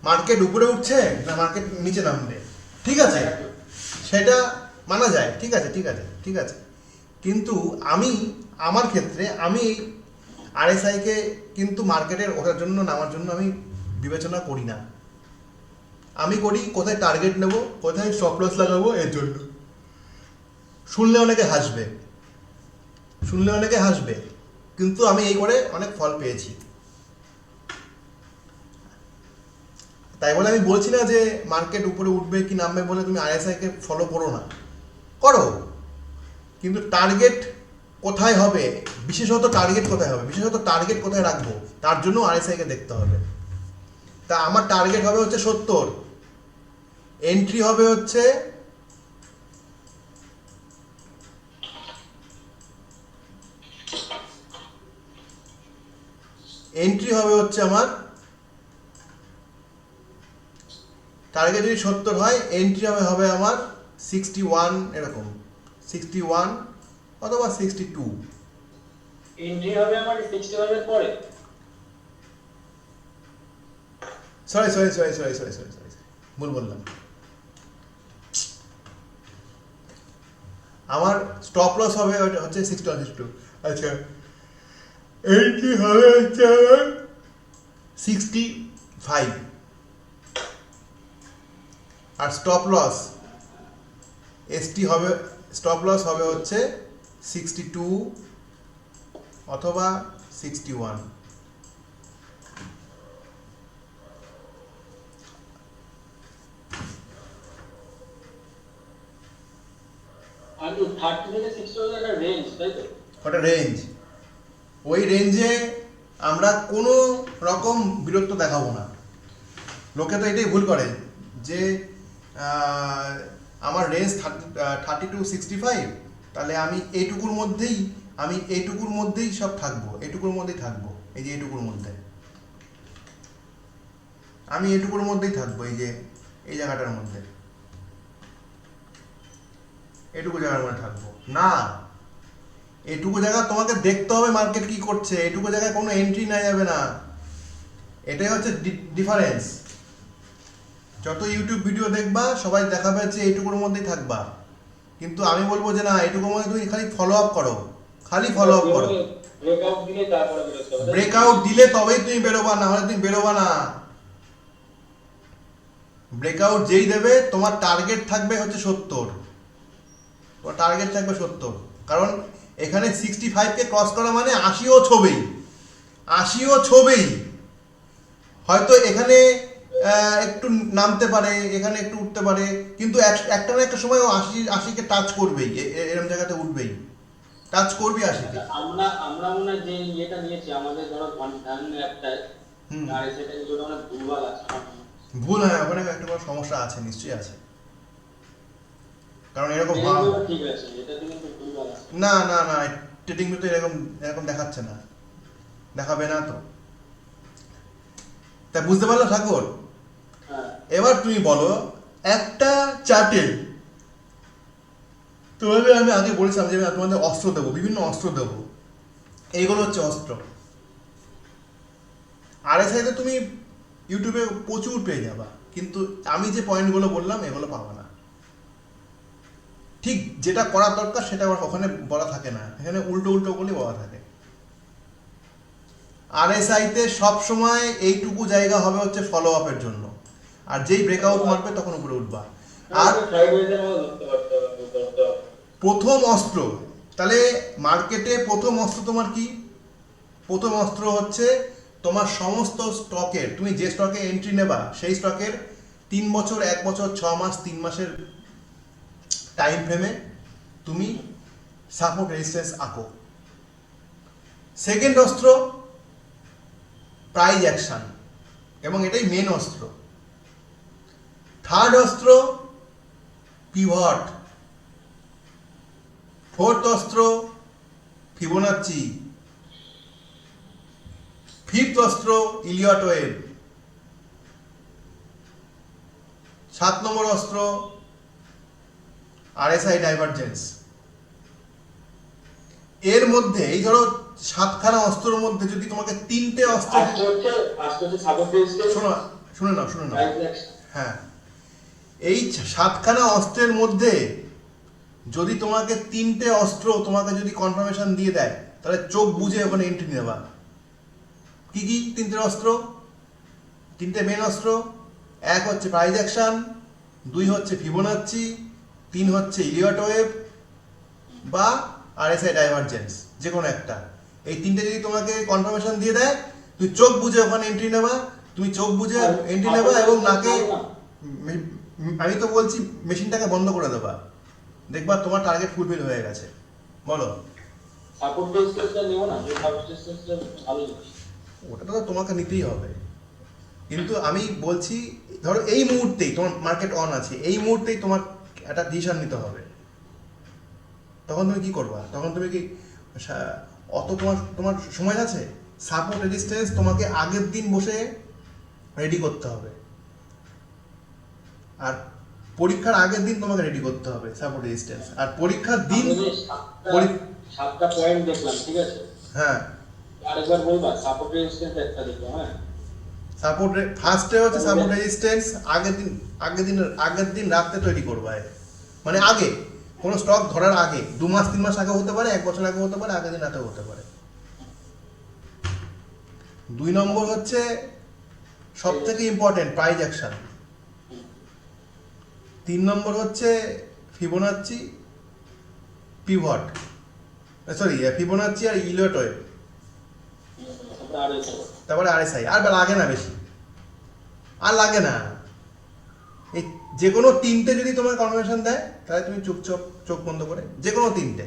মার্কেট উপরে উঠছে না মার্কেট নিচে নামবে, ঠিক আছে সেটা মানা যায়, ঠিক আছে ঠিক আছে। কিন্তু আমি আমার ক্ষেত্রে আমি আরএসআই কে কিন্তু মার্কেটের ওঠার জন্য নামার জন্য আমি বিবেচনা করি না। আমি করি কোথায় টার্গেট নেব, কোথায় স্টপ লস লাগাবো, এর জন্য। শুনলে অনেকে হাসবে, কিন্তু আমি এই করে অনেক ফল পেয়েছি। তাই বলে আমি বলছি না যে মার্কেট উপরে উঠবে কি নামবে বলে তুমি আরএসআই কে ফলো করো না, করো, কিন্তু টার্গেট কোথায় হবে, বিশেষত টার্গেট কোথায় রাখবো তার জন্য আরএসআই কে দেখতে হবে। তা আমার টার্গেট হবে হচ্ছে 70, এন্ট্রি হবে হচ্ছে আমার টার্গেট যদি 70 হয়, এন্ট্রি হবে আমার 61, এরকম 61 অথবা 62। এন্ট্রি হবে আমার 65 এর পরে। সরি ভুল বললাম। আমার স্টপ লস হবে হচ্ছে 61, 62। আচ্ছা, এন্ট্রি হবে হচ্ছে আমার 65 আর স্টপ লস হবে হচ্ছে 62 অথবা 61। আর 30 থেকে 60 এর একটা রেঞ্জ, তাই তো? ওটা রেঞ্জ, ওই রেঞ্জে আমরা কোনো রকম বিরক্ত দেখাবো না। লোকে তো এটাই ভুল করে যে আমার রেঞ্জ 30 to 65, তাহলে আমি এইটুকুর মধ্যেই সব থাকবো, এই যে এইটুকুর মধ্যেই থাকবো, এই জায়গাটার মধ্যে, এটুকু জায়গার মধ্যে থাকবো না। এটুকু জায়গা তোমাকে দেখতে হবে মার্কেট কি করছে, এটুকু জায়গায় কোনো এন্ট্রি নেওয়া যাবে না। এটাই হচ্ছে ডিফারেন্স। যত ইউটিউব ভিডিও দেখবা সবাই দেখাবে যে এইটুকুর মধ্যেই থাকবা, কিন্তু আমি বলবো যে না, এইটুকুর মধ্যে তুমি খালি ফলো আপ করো। ব্রেকআউট দিলে তবেই তুমি বেরোবা, না হলে তুমি বেরোবা না। ব্রেকআউট যেই দেবে তোমার টার্গেট থাকবে হচ্ছে 70, তোমার টার্গেট থাকবে 70, কারণ এখানে 65কে ক্রস করা মানে 80ও ছবেই, 80ও ছবেই। হয়তো এখানে একটু নামতে পারে, এখানে একটু উঠতে পারে, কিন্তু একটা না একটা সময় ও 80কে টাচ করবেই, এরকম জায়গাতে উঠবেই, টাচ করবি 80কে। আমরা মনে হয় যে ইয়েটা নিয়েছি আমাদের ধরো ধ্যান অ্যাপটায়, হুম। আর সেটা কিন্তু ওটা অনেক ভুলভাল আছে আমার মনে হয়। ভুল, হ্যাঁ, ওখানে একটা কোনো সমস্যা আছে, নিশ্চয়ই আছে, কারণ এরকম এইগুলো ঠিক আছে, এটাতে কিন্তু ভুলভাল আছে। না না না, ট্রেডিং তো এরকম এরকম দেখাচ্ছে না, দেখাবে না তো। তা বুঝতে পারলো ঠাকুর? হ্যাঁ, এবার তুমি বলো একটা চার্টে, তোমাদের আমি আগে বলেছিলাম যে আমি তোমাদের অস্ত্র দেবো, বিভিন্ন অস্ত্র দেবো, এইগুলো হচ্ছে অস্ত্র। আরএসআইতে তুমি ইউটিউবে প্রচুর পেয়ে যাবা, কিন্তু আমি যে পয়েন্টগুলো বললাম এগুলো পাবা না। ঠিক যেটা করার দরকার সেটা ওখানে বলা থাকে না, এখানে উল্টো উল্টো বলে বলা থাকে। আরএসআইতে সব সময় এইটুকু জায়গা হবে হচ্ছে ফলো আপের জন্য, আর যেই ব্রেকআউট মারবে তখন উপরে উঠবা। আর সাইডওয়েজের মতো ধরতে হবে। প্রথম অস্ত্র, তাহলে মার্কেটে প্রথম অস্ত্র তোমার কি? প্রথম অস্ত্র হচ্ছে তোমার সমস্ত স্টকের, তুমি যে স্টকে এন্ট্রি নেবা সেই স্টকের 3 বছর, 1 বছর, 6 মাস, 3 মাসের টাইম ফ্রেমে তুমি সাপোর্ট রেজিস্ট্যান্স আঁকো। সেকেন্ড অস্ত্র প্রাইস অ্যাকশন, এবং এটাই মেন অস্ত্র। থার্ড অস্ত্র পিভট। ফোর্থ অস্ত্র ফিবোনাচ্চি। ফিফথ অস্ত্র ইলিয়ট ওয়েভ। 7 নম্বর অস্ত্র আরএসআই ডাইভারজেন্স। এর মধ্যে এই ধরো 7খানা অস্ত্রের মধ্যে যদি তোমাকে 3টে অস্ত্র, আজকে হচ্ছে সাপোর্ট রেজিস্ট্যান্স, শুনে নাও প্রাইস অ্যাকশন। হ্যাঁ, এই 7খানা অস্ত্রের মধ্যে যদি তোমাকে 3টে অস্ত্র তোমাকে যদি কনফার্মেশন দিয়ে দেয়, তাহলে চোখ বুঝে ওখানে এন্ট্রি নেবা। কি কি 3টে অস্ত্র? 3টে মেন অস্ত্র, 1 হচ্ছে প্রাইস অ্যাকশন, 2 হচ্ছে ফিবোনাচ্চি, 3 হচ্ছে ইলিয়ট ওয়েভ বা আরএসআই ডাইভারজেন্স, যে কোনো একটা। এই 3টে যদি তোমাকে কনফার্মেশন দিয়ে দেয়, তুমি চোখ বুঝে ওখানে এন্ট্রি নেবা, তুমি চোখ বুঝে এন্ট্রি নেবা এবং নাকে, আমি তো বলছি মেশিনটাকে বন্ধ করে দেবা, দেখবা তোমার টার্গেট ফুলফিল হয়ে গেছে। বলো। সাপোর্ট রেজিস্ট্যান্সটা নেব না, যে সাপোর্ট রেজিস্ট্যান্সটা ভালো জিনিস। ওটা তো তোমাকে নিতেই হবে, কিন্তু আমি বলছি ধরো এই মুহূর্তেই তোমার মার্কেট অন আছে, এই মুহূর্তেই তোমার একটা ডিসিশন নিতে হবে, তখন তুমি কি করবা? তখন তুমি কি অত তোমার তোমার সময় আছে? সাপোর্ট রেজিস্ট্যান্স তোমাকে আগের দিন বসে রেডি করতে হবে, আর পরীক্ষার আগের দিন তোমাকে রেডি করতে হবে সাপোর্ট রেজিস্ট্যান্স, আর পরীক্ষার দিন। আমি যে সাতটা পয়েন্ট দেখলাম, ঠিক আছে, হ্যাঁ, আরেকবার বলবা সাপোর্ট রেজিস্ট্যান্স একটা দেখো। হ্যাঁ, সাপোর্ট ফার্স্টে হচ্ছে সাপোর্ট রেজিস্ট্যান্স আগের দিন রাতে তৈরি করবা, মানে আগে কোনো স্টক ধরার আগে 2 মাস 3 মাস আগে হতে পারে, 1 বছর আগে হতে পারে, আগের দিন রাতেও হতে পারে। 2 নম্বর হচ্ছে সব থেকে ইম্পর্টেন্ট প্রাইস অ্যাকশন। 3 নম্বর হচ্ছে ফিবোনাচ্চি, পিভট, সরি ফিবোনাচ্চি আর ইলিয়ট ওয়েভ, তারপরে আরএসআই। আর লাগে না বেশি, আর লাগে না। এই যে কোনো 3টে যদি তোমার কনফার্মেশন দেয়, তাহলে তুমি চুপচাপ চোখ বন্ধ করে, যে কোনো 3টে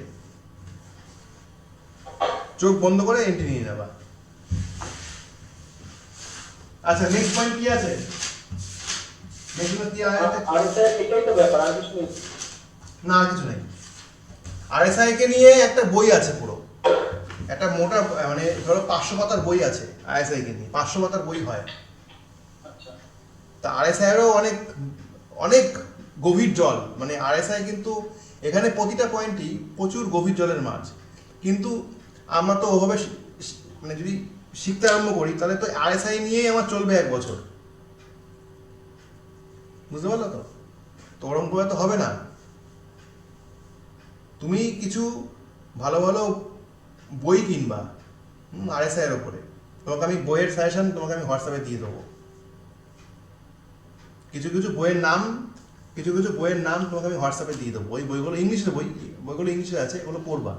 চোখ বন্ধ করে এন্ট্রি নিয়ে নেবা। আচ্ছা, নেক্সট পয়েন্ট কি আছে? এটাই তো ব্যাপার, আর কিছু নেই। না, আর কিছু নেই। আরএসআই কে নিয়ে একটা বই আছে, পুরো একটা মোটা, মানে ধরো 500 পাতার বই আছে আরএসআই কে নিয়ে, 500 পাতার বই হয়। আচ্ছা, তা আরএসআই এরও অনেক অনেক গভীর জল, মানে আরএসআই কিন্তু এখানে প্রতিটা পয়েন্টই প্রচুর গভীর জলের মাছ, কিন্তু আমরা তো ওভাবে মানে যদি শিখতে আরম্ভ করি, তাহলে তো আরএসআই নিয়েই আমার চলবে 1 বছর। বুঝতে পারলো তো? তো ওরকম করে তো হবে না। তুমি কিছু ভালো ভালো বই কিনবা আরএসআই এর ওপরে, তোমাকে আমি বইয়ের সাজেশন তোমাকে আমি হোয়াটসঅ্যাপে দিয়ে দেবো। কিছু কিছু বইয়ের নাম কিছু কিছু বইয়ের নাম তোমাকে আমি হোয়াটসঅ্যাপে দিয়ে দেবো। ওই বইগুলো ইংলিশের বইগুলো ইংলিশে আছে, ওগুলো পড়বা।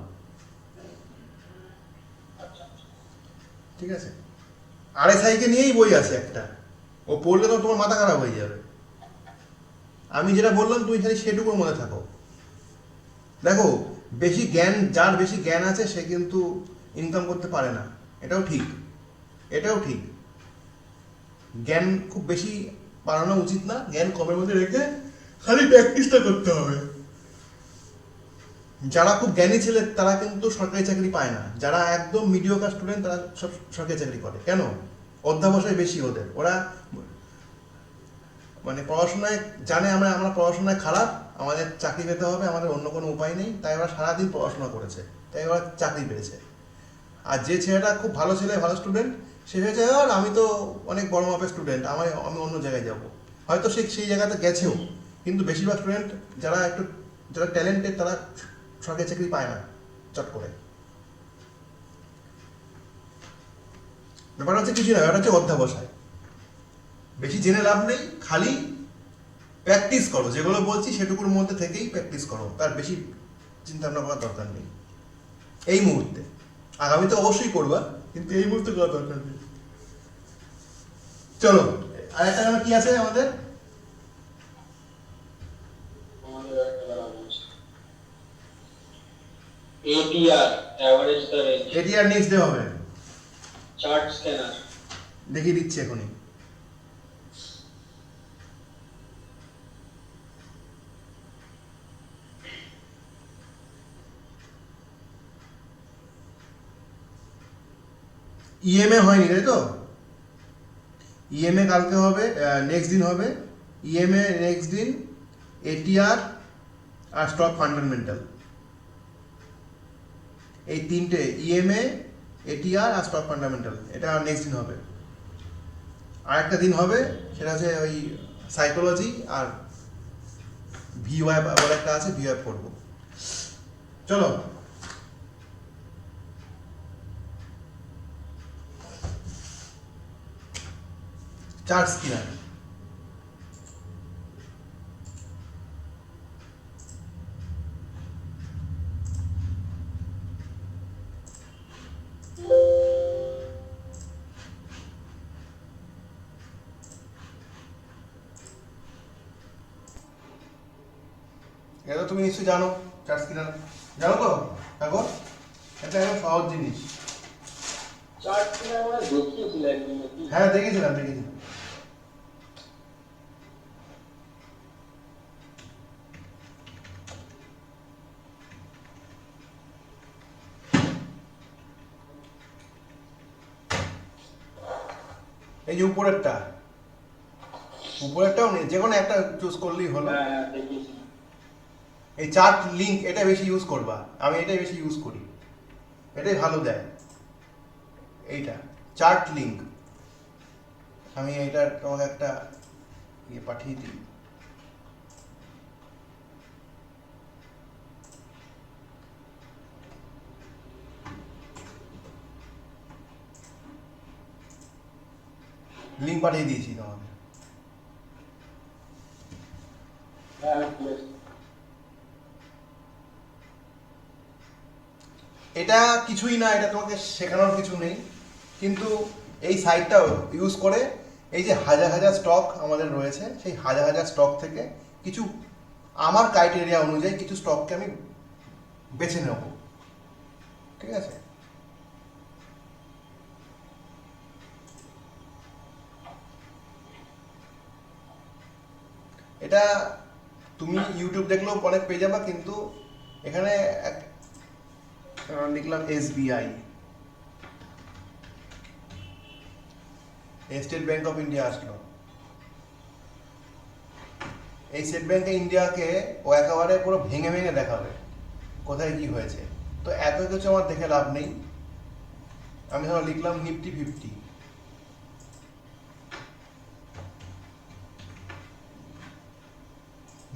আচ্ছা ঠিক আছে? আরএসআইকে নিয়েই বই আছে একটা, ও পড়লে তো তোমার মাথা খারাপ হয়ে যাবে। আমি যেটা বললাম তুমি খালি সেটুকুর মধ্যে থাকো। দেখো, বেশি জ্ঞান, যার বেশি জ্ঞান আছে সে কিন্তু ইনকাম করতে পারে না, এটাও ঠিক, এটাও ঠিক। জ্ঞান খুব বেশি বাড়ানো উচিত না, জ্ঞান কমের মধ্যে রেখে খালি প্র্যাকটিসটা করতে হবে। যারা খুব জ্ঞানী ছেলে তারা কিন্তু সরকারি চাকরি পায় না, যারা একদম মিডিওকার স্টুডেন্ট তারা সব সরকারি চাকরি করে। কেন? অধ্যাবসায় বেশি ওদের, ওরা মানে পড়াশোনায় জানে আমরা আমরা পড়াশোনায় খারাপ, আমাদের চাকরি পেতে হবে, আমাদের অন্য কোনো উপায় নেই, তাই ওরা সারাদিন পড়াশোনা করেছে, তাই ওরা চাকরি পেয়েছে। আর যে ছেলেটা খুব ভালো ছেলে, ভালো স্টুডেন্ট, সে ভেবেছে আর আমি তো অনেক বড় মাপের স্টুডেন্ট, আমি অন্য জায়গায় যাব। হয়তো সে সেই জায়গাতে গেছেও, কিন্তু বেশিরভাগ স্টুডেন্ট যারা ট্যালেন্টেড তারা সরকারি চাকরি পায় না চট করে। ব্যাপারটা হচ্ছে কিছু না, ব্যাপারটা হচ্ছে অধ্যাবসায়। বেশি জেনে লাভ নেই, খালি প্র্যাকটিস করো, যেগুলো বলছি সেটুকুর মধ্যে থেকেই প্র্যাকটিস করো, তার বেশি চিন্তা ভাবনা করার দরকার নেই এই মুহূর্তে। আগামীতে অবশ্যই করবা, কিন্তু এই মুহূর্তে করার দরকার নেই। চলো, আরেকটা গান কি আছে আমাদের? আমাদের একটা বেলা বলছি ATR, অ্যাভারেজ দ্য রেঞ্জ, এটি আর নেক্সট ডে হবে, চার্ট স্ক্যানার। দেখিয়ে দিচ্ছি এখনই। ইএমএ হয়নি তাই তো? ইএমএ কালকে হবে, নেক্সট দিন হবে। ইএমএ নেক্সট দিন, এটিআর আর স্টক ফান্ডামেন্টাল, এই তিনটে ইএমএ, এটিআর আর স্টক ফান্ডামেন্টাল, এটা নেক্সট দিন হবে। আর একটা দিন হবে, সেটা হচ্ছে ওই সাইকোলজি আর ভিওয়াই বলে একটা আছে, ভিওয়াই পড়বো। চলো, চার্ট স্ক্যানার। এটা তো তুমি নিশ্চয়ই জানো, চার্ট স্ক্যানার জানো তো? দেখো, এটা একদম সহজ জিনিস। চার্ট স্ক্যানার মানে দেখিয়েছিল একদিন নাকি? হ্যাঁ, দেখেছিলাম। এই যে উপরেরটাও নেই, যে কোনো একটা চুজ করলেই হলো। হ্যাঁ দেখিয়েছিল। এই চার্ট লিংক এটা বেশি ইউজ করবা, আমি এটাই বেশি ইউজ করি, এটাই ভালো দেয়। এইটা চার্ট লিংক, আমি এইটার তোমাকে একটা ইয়ে পাঠিয়ে দিই। লিংক পাঠিয়ে দিয়েছি তোমাকে। হ্যাঁ আমি খুলেছি। এটা কিছুই না, এটা তোমাকে শেখানোর কিছু নেই, কিন্তু এই সাইটটা ইউজ করে এই যে হাজার হাজার স্টক আমাদের রয়েছে, সেই হাজার হাজার স্টক থেকে কিছু আমার ক্রাইটেরিয়া অনুযায়ী কিছু স্টককে আমি বেছে নেব। ঠিক আছে? এটা তুমি ইউটিউব দেখলেও অনেক পেয়ে যাবা, কিন্তু এখানে লিখলাম SBI, state bank of India আসলো। এই স্টেট ব্যাংক ইন্ডিয়াকে ও একেবারে পুরো ভেঙে ভেঙে দেখাবে কোথায় কি হয়েছে। তো এত কিছু আমার দেখে লাভ নেই, আমি ধরো লিখলাম নিফটি 50,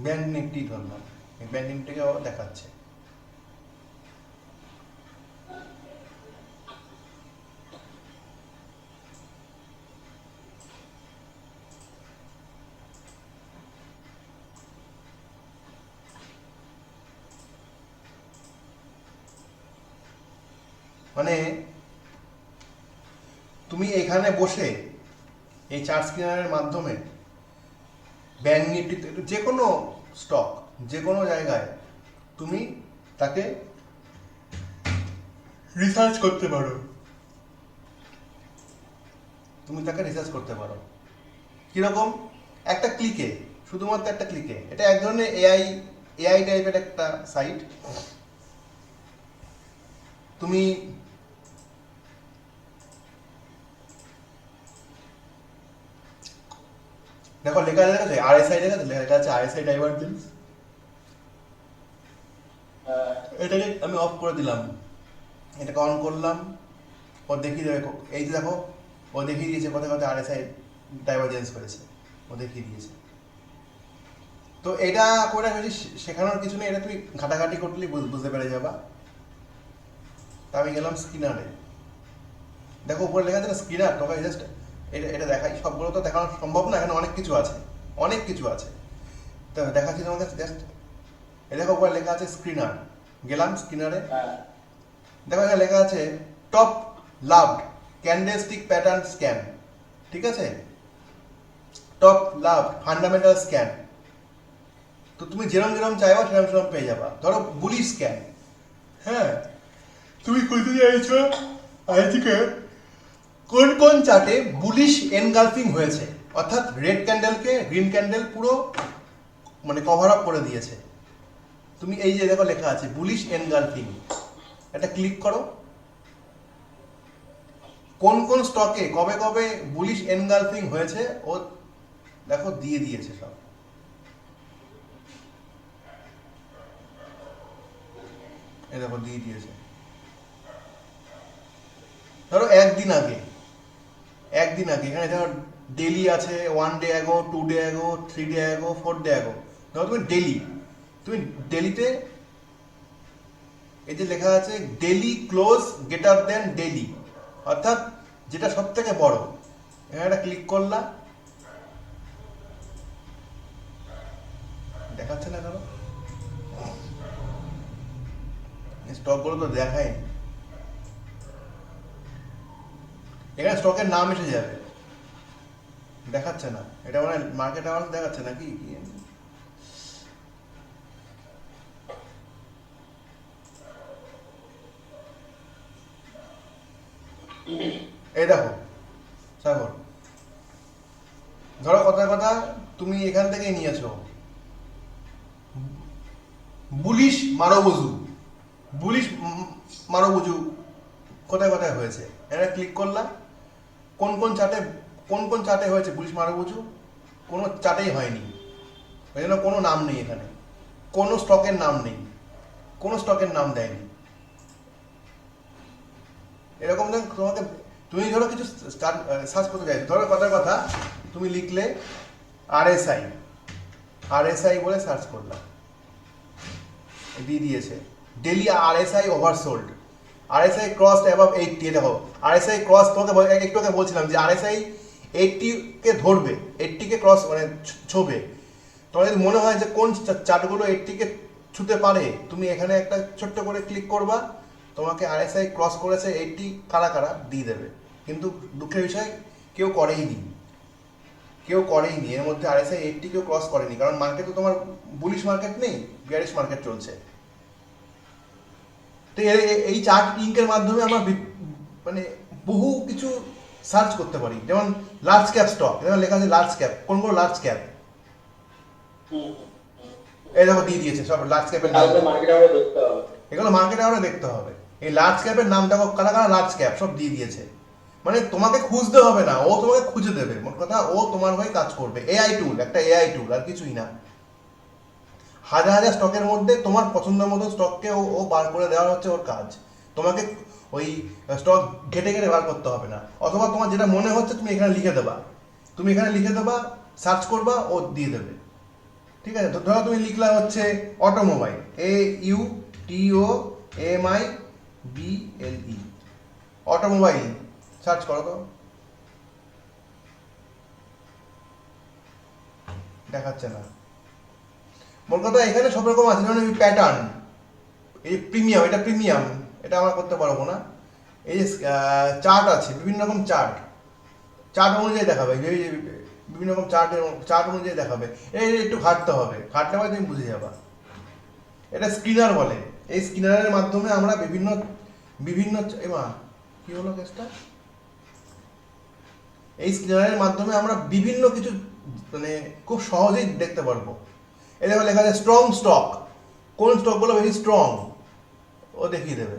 ব্যাংক নিফটি ধরলাম, এই ব্যাংক নিফটিকেও দেখাচ্ছে। মানে তুমি এখানে বসে এই চার্ট স্ক্রিনারের মাধ্যমে ব্যাংক নিফটি যে কোনো স্টক যে কোনো জায়গায় তুমি তাকে রিসার্চ করতে পারো, কিরকম? একটা ক্লিকে, শুধুমাত্র একটা ক্লিকে। এটা এক ধরনের এআই টাইপের একটা সাইট। তুমি দেখো লেখা আছে আরএসআই, লেখা আছে আরএসআই ডাইভারজেন্স। এটাকে আমি অফ করে দিলাম, এটাকে অন করলাম, ও দেখিয়ে দেবে। এই যে দেখো, ও দেখিয়ে দিয়েছে কোথায় কোথায় আরএসআই ডাইভারজেন্স করেছে, ও দেখিয়ে দিয়েছে। তো এটা করে শেখানোর কিছু নেই, এটা তুমি ঘাটাঘাটি করলেই বুঝতে পেরে যাবা। তা আমি গেলাম স্ক্রিনারে, দেখো উপরে লেখা আছে না স্ক্রিনার, তোমাকে জাস্ট এটা দেখাই। সবগুলো তো দেখানো সম্ভব না, এখানে অনেক কিছু আছে। তো দেখাচ্ছি তোমাকে জাস্ট। এই দেখো উপরে লেখা আছে স্ক্রিনার, গেলাম স্ক্রিনারে, দেখো এখানে লেখা আছে top loved candlestick pattern scan, ঠিক আছে? Top loved fundamental scan. তো তুমি যেরকম চাইবা সেরকম পেয়ে যাবা। ধরো বুলিশ স্ক্যান, হ্যাঁ, তুমি খুঁজতে চাইছো আজকে কোন চার্টে বুলিশ এনগালফিং হয়েছে, অর্থাৎ রেড ক্যান্ডেলকে গ্রিন ক্যান্ডেল পুরো মানে কভার আপ করে দিয়েছে। তুমি এই যে দেখো লেখা আছে বুলিশ এনগালফিং, এটা ক্লিক করো। কোন স্টকে কবে কবে বুলিশ এনগালফিং হয়েছে ও দেখো দিয়ে দিয়েছে সব। এই দেখো দিয়ে দিয়েছে। ধরো একদিন আগে এখানে ধরো ডেলি আছে, 1 day ago, 2 day ago, 3 day ago, 4 day ago. ধরো তুমি ডেলিতে এই যে লেখা আছে daily close greater than daily, অর্থাৎ যেটা সব থেকে বড়, এখানে একটা ক্লিক করলা, দেখাচ্ছে না কেন? স্টকগুলো তো দেখায়, এখানে স্টকের নাম এসে যাবে, দেখাচ্ছে না। এটা মানে মার্কেট আওয়ার্স দেখাচ্ছে নাকি? এই দেখো সাগর, ধরো কথা তুমি এখান থেকে নিয়েছো বুলিশ মারোবুজু কোথায় হয়েছে, এটা ক্লিক করলাম। কোন চার্টে হয়েছে বুলিশ মারোবুজু? কোনো চার্টেই হয়নি, ওই জন্য কোনো নাম নেই এখানে, কোনো স্টকের নাম নেই, কোনো স্টকের নাম দেয়নি। এরকম তোমাকে, তুমি ধরো কিছু সার্চ করতে চাইছো, ধরো কথা তুমি লিখলে আরএসআই বলে সার্চ করলাম, দিয়ে দিয়েছে daily RSI oversold, RSI cross above 80। দেখো আরএসআই ক্রস, তোমাকে একটু আগে বলছিলাম যে আরএসআই 80 কে ধরবে, 80 কে ক্রস মানে ছোবে। তোমার যদি মনে হয় যে কোন চার্টগুলো 80 কে ছুতে পারে, তুমি এখানে একটা ছোট্ট করে ক্লিক করবা, তোমাকে আরএসআই ক্রস করেছে 80 কারা দিয়ে দেবে। কিন্তু দুঃখের বিষয় কেউ করেইনি, এর মধ্যে আরএসআই 80 কেউ ক্রস করেনি, কারণ মার্কেট তো তোমার বুলিশ মার্কেট নেই, বিয়ারিশ মার্কেট চলছে। তো এই চার্ট লিঙ্কের মাধ্যমে আমরা মানে বহু কিছু সার্চ করতে পারি, যেমন লার্জ ক্যাপ স্টক, এখানে লেখা আছে লার্জ ক্যাপ, কোনগুলো লার্জ ক্যাপ, এই দেখো দিয়ে দিয়েছে সব লার্জ ক্যাপের নাম, এগুলো মার্কেট আওয়ারে দেখতে হবে। এই লার্জ ক্যাপের নাম দেখো, কারা লার্জ ক্যাপ সব দিয়ে দিয়েছে, মানে তোমাকে খুঁজতে হবে না, ও তোমাকে খুঁজে দেবে। মোট কথা ও তোমার হয়ে কাজ করবে, একটা এআই টুল, আর কিছুই না। হাজার স্টকের মধ্যে তোমার পছন্দ মতো স্টককে ও বার করে দেওয়া হচ্ছে ওর কাজ। তোমাকে ওই স্টক ঘেটে বার করতে হবে না, অথবা তোমার যেটা মনে হচ্ছে তুমি এখানে লিখে দেবা, সার্চ করবা, ও দিয়ে দেবে। ঠিক আছে, ধরো তুমি লিখলা হচ্ছে অটোমোবাইল, AUTOMIBLE, অটোমোবাইল, সার্চ করো তো, দেখাচ্ছে না। মোট কথা এখানে সব রকম আছে, যেমন প্যাটার্ন, এই প্রিমিয়াম, এটা আমরা করতে পারবো না। এই যে চার্ট আছে, বিভিন্ন রকম চার্ট অনুযায়ী দেখাবে, বিভিন্ন রকম চার্ট অনুযায়ী দেখাবে। এই একটু ঘাটতে হবে, ঘাটলে পরে তুমি বুঝে যাবা। এটা স্ক্রিনার বলে। এই স্ক্রিনারের মাধ্যমে আমরা বিভিন্ন বিভিন্ন এমা কি হলো কেসটা, এই স্ক্রিনারের মাধ্যমে আমরা বিভিন্ন কিছু মানে খুব সহজেই দেখতে পারবো। এই দেখো লেখা আছে স্ট্রং স্টক, কোন স্টকগুলো বেশি স্ট্রং ও দেখিয়ে দেবে।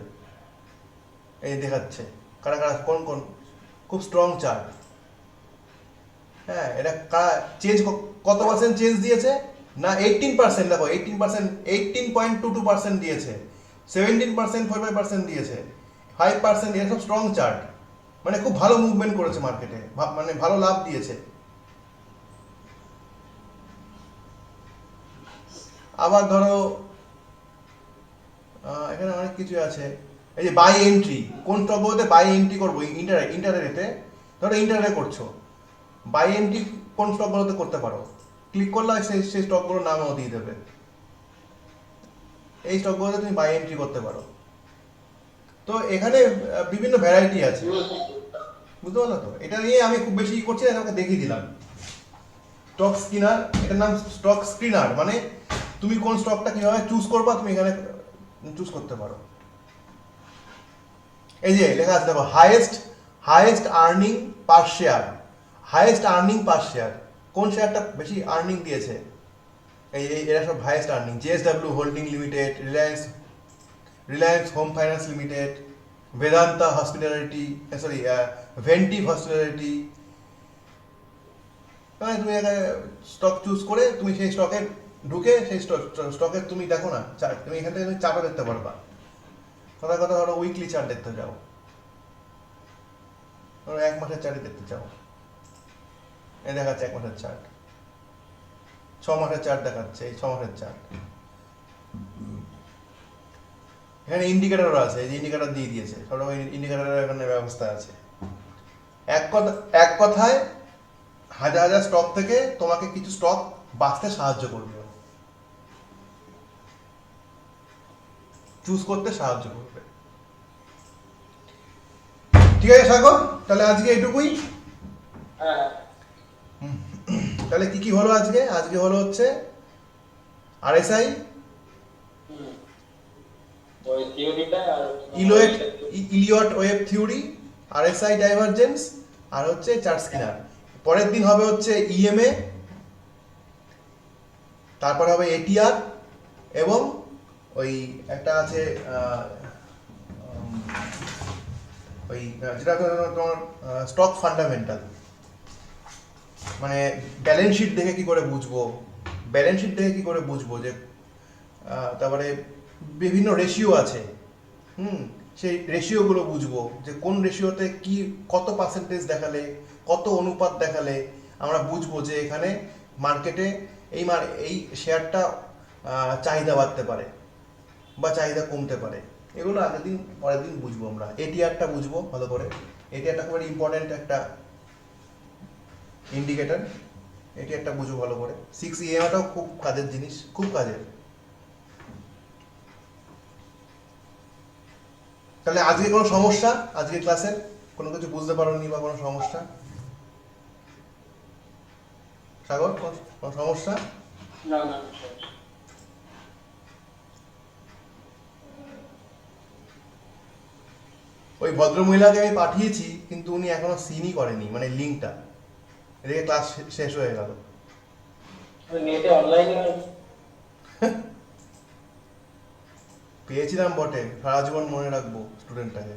এই দেখাচ্ছে কারা কারা কোন কোন খুব স্ট্রং চার্ট। হ্যাঁ, এটা চেঞ্জ কত পার্সেন্ট চেঞ্জ দিয়েছে না 18%, দেখো 18%, 18.22% দিয়েছে, 17%, 45% দিয়েছে, 5% এসব স্ট্রং চার্ট, মানে খুব ভালো মুভমেন্ট করেছে মার্কেটে, মানে ভালো লাভ দিয়েছে। আবার ধরো এখানে অনেক কিছু আছে। এই যে বাই এন্ট্রি, কোন স্টকগুলোতে বাই এন্ট্রি করবো ইন্টারনেটে, ধরো ইন্টারনেটে করছো, বাই এন্ট্রি কোন স্টকগুলোতে করতে পারো, ক্লিক করলে সেই স্টকগুলোর নামও দিয়ে দেবে। এই স্টকগুলোতে তুমি বাই এন্ট্রি করতে পারো। তো এখানে বিভিন্ন ভ্যারাইটি আছে, বুঝতে পারলো তো? এটা নিয়ে আমি খুব বেশি করছি না, তোমাকে দেখিয়ে দিলাম। স্টক স্ক্রিনার, এটার নাম স্টক স্ক্রিনার, মানে তুমি কোন স্টকটা কিভাবে চুজ করবা তুমি এখানে চুজ করতে পারো। এই যে লেখা আছে দেখো, highest earning per share, highest earning per share, কোন শেয়ারটা বেশি আর্নিং দিয়েছে, এরা সব highest earning. JSW holding limited, reliance home finance limited, Vedanta hospitality, sorry Ventive hospitality. মানে তুমি স্টক চুজ করে তুমি সেই স্টকে ঢুকে সেই স্টকের তুমি দেখো না চার্ট, তুমি এখান থেকে তুমি চার্টও দেখতে পারবা। কথা কথা ধরো উইকলি চার্ট দেখতে যাও, ধরো 1 মাসের চার্টই দেখতে চাও, এই দেখাচ্ছে 1 মাসের চার্ট, 6 মাসের চার্ট দেখাচ্ছে, এই 6 মাসের চার্ট। এখানে ইন্ডিকেটরও আছে, এই যে ইন্ডিকেটর দিয়ে দিয়েছে, সব রকম ইন্ডিকেটরের এখানে ব্যবস্থা আছে। এক কথায় হাজার হাজার স্টক থেকে তোমাকে কিছু স্টক বাঁচতে সাহায্য করবে, চুজ করতে সাহায্য করবে। ঠিক আছে সাগর, তাহলে আজকে এটুকুই। হ্যাঁ, তাহলে কি কি হলো আজকে? আজকে হলো হচ্ছে আরএসআই, ওই থিওরিটা আর Elliott wave theory, RSI divergence, আর হচ্ছে চার্ট স্ক্রিনার। পরের দিন হবে হচ্ছে ইএমএ, তারপরে হবে এটিআর, এবং ওই একটা আছে ওই যেটা তোমার স্টক ফান্ডামেন্টাল, মানে ব্যালেন্স শিট দেখে কি করে বুঝবো, ব্যালেন্স শিট দেখে কি করে বুঝবো যে তারপরে বিভিন্ন রেশিও আছে, সেই রেশিওগুলো বুঝবো যে কোন রেশিওতে কি কত পার্সেন্টেজ দেখালে, কত অনুপাত দেখালে আমরা বুঝবো যে এখানে মার্কেটে এই শেয়ারটা চাহিদা বাড়তে পারে বা চাহিদা কমতে পারে। এগুলো আগের দিন পরের দিন বুঝবো আমরা। এটিআরটা বুঝবো ভালো করে, এটিআরটা খুব ইম্পর্টেন্ট একটা ইন্ডিকেটর, এটিআরটা বুঝবো ভালো করে। 6EMAটাও খুব কাজের জিনিস, খুব কাজের। তাহলে আজকে কোনো সমস্যা, আজকে ক্লাসের কোনো কিছু বুঝতে পারোনি বা কোনো সমস্যা? সাগর, কোনো সমস্যা? না না, ওই ভদ্রমহিলাকে আমি পাঠিয়েছি, কিন্তু উনি এখনো সিনই করেনি, মানে লিঙ্কটা। এদিকে ক্লাস শেষ হয়ে গেল। নেটে অনলাইনে পেয়েছিলাম বটে, সারা জীবন মনে রাখবো স্টুডেন্টটাকে।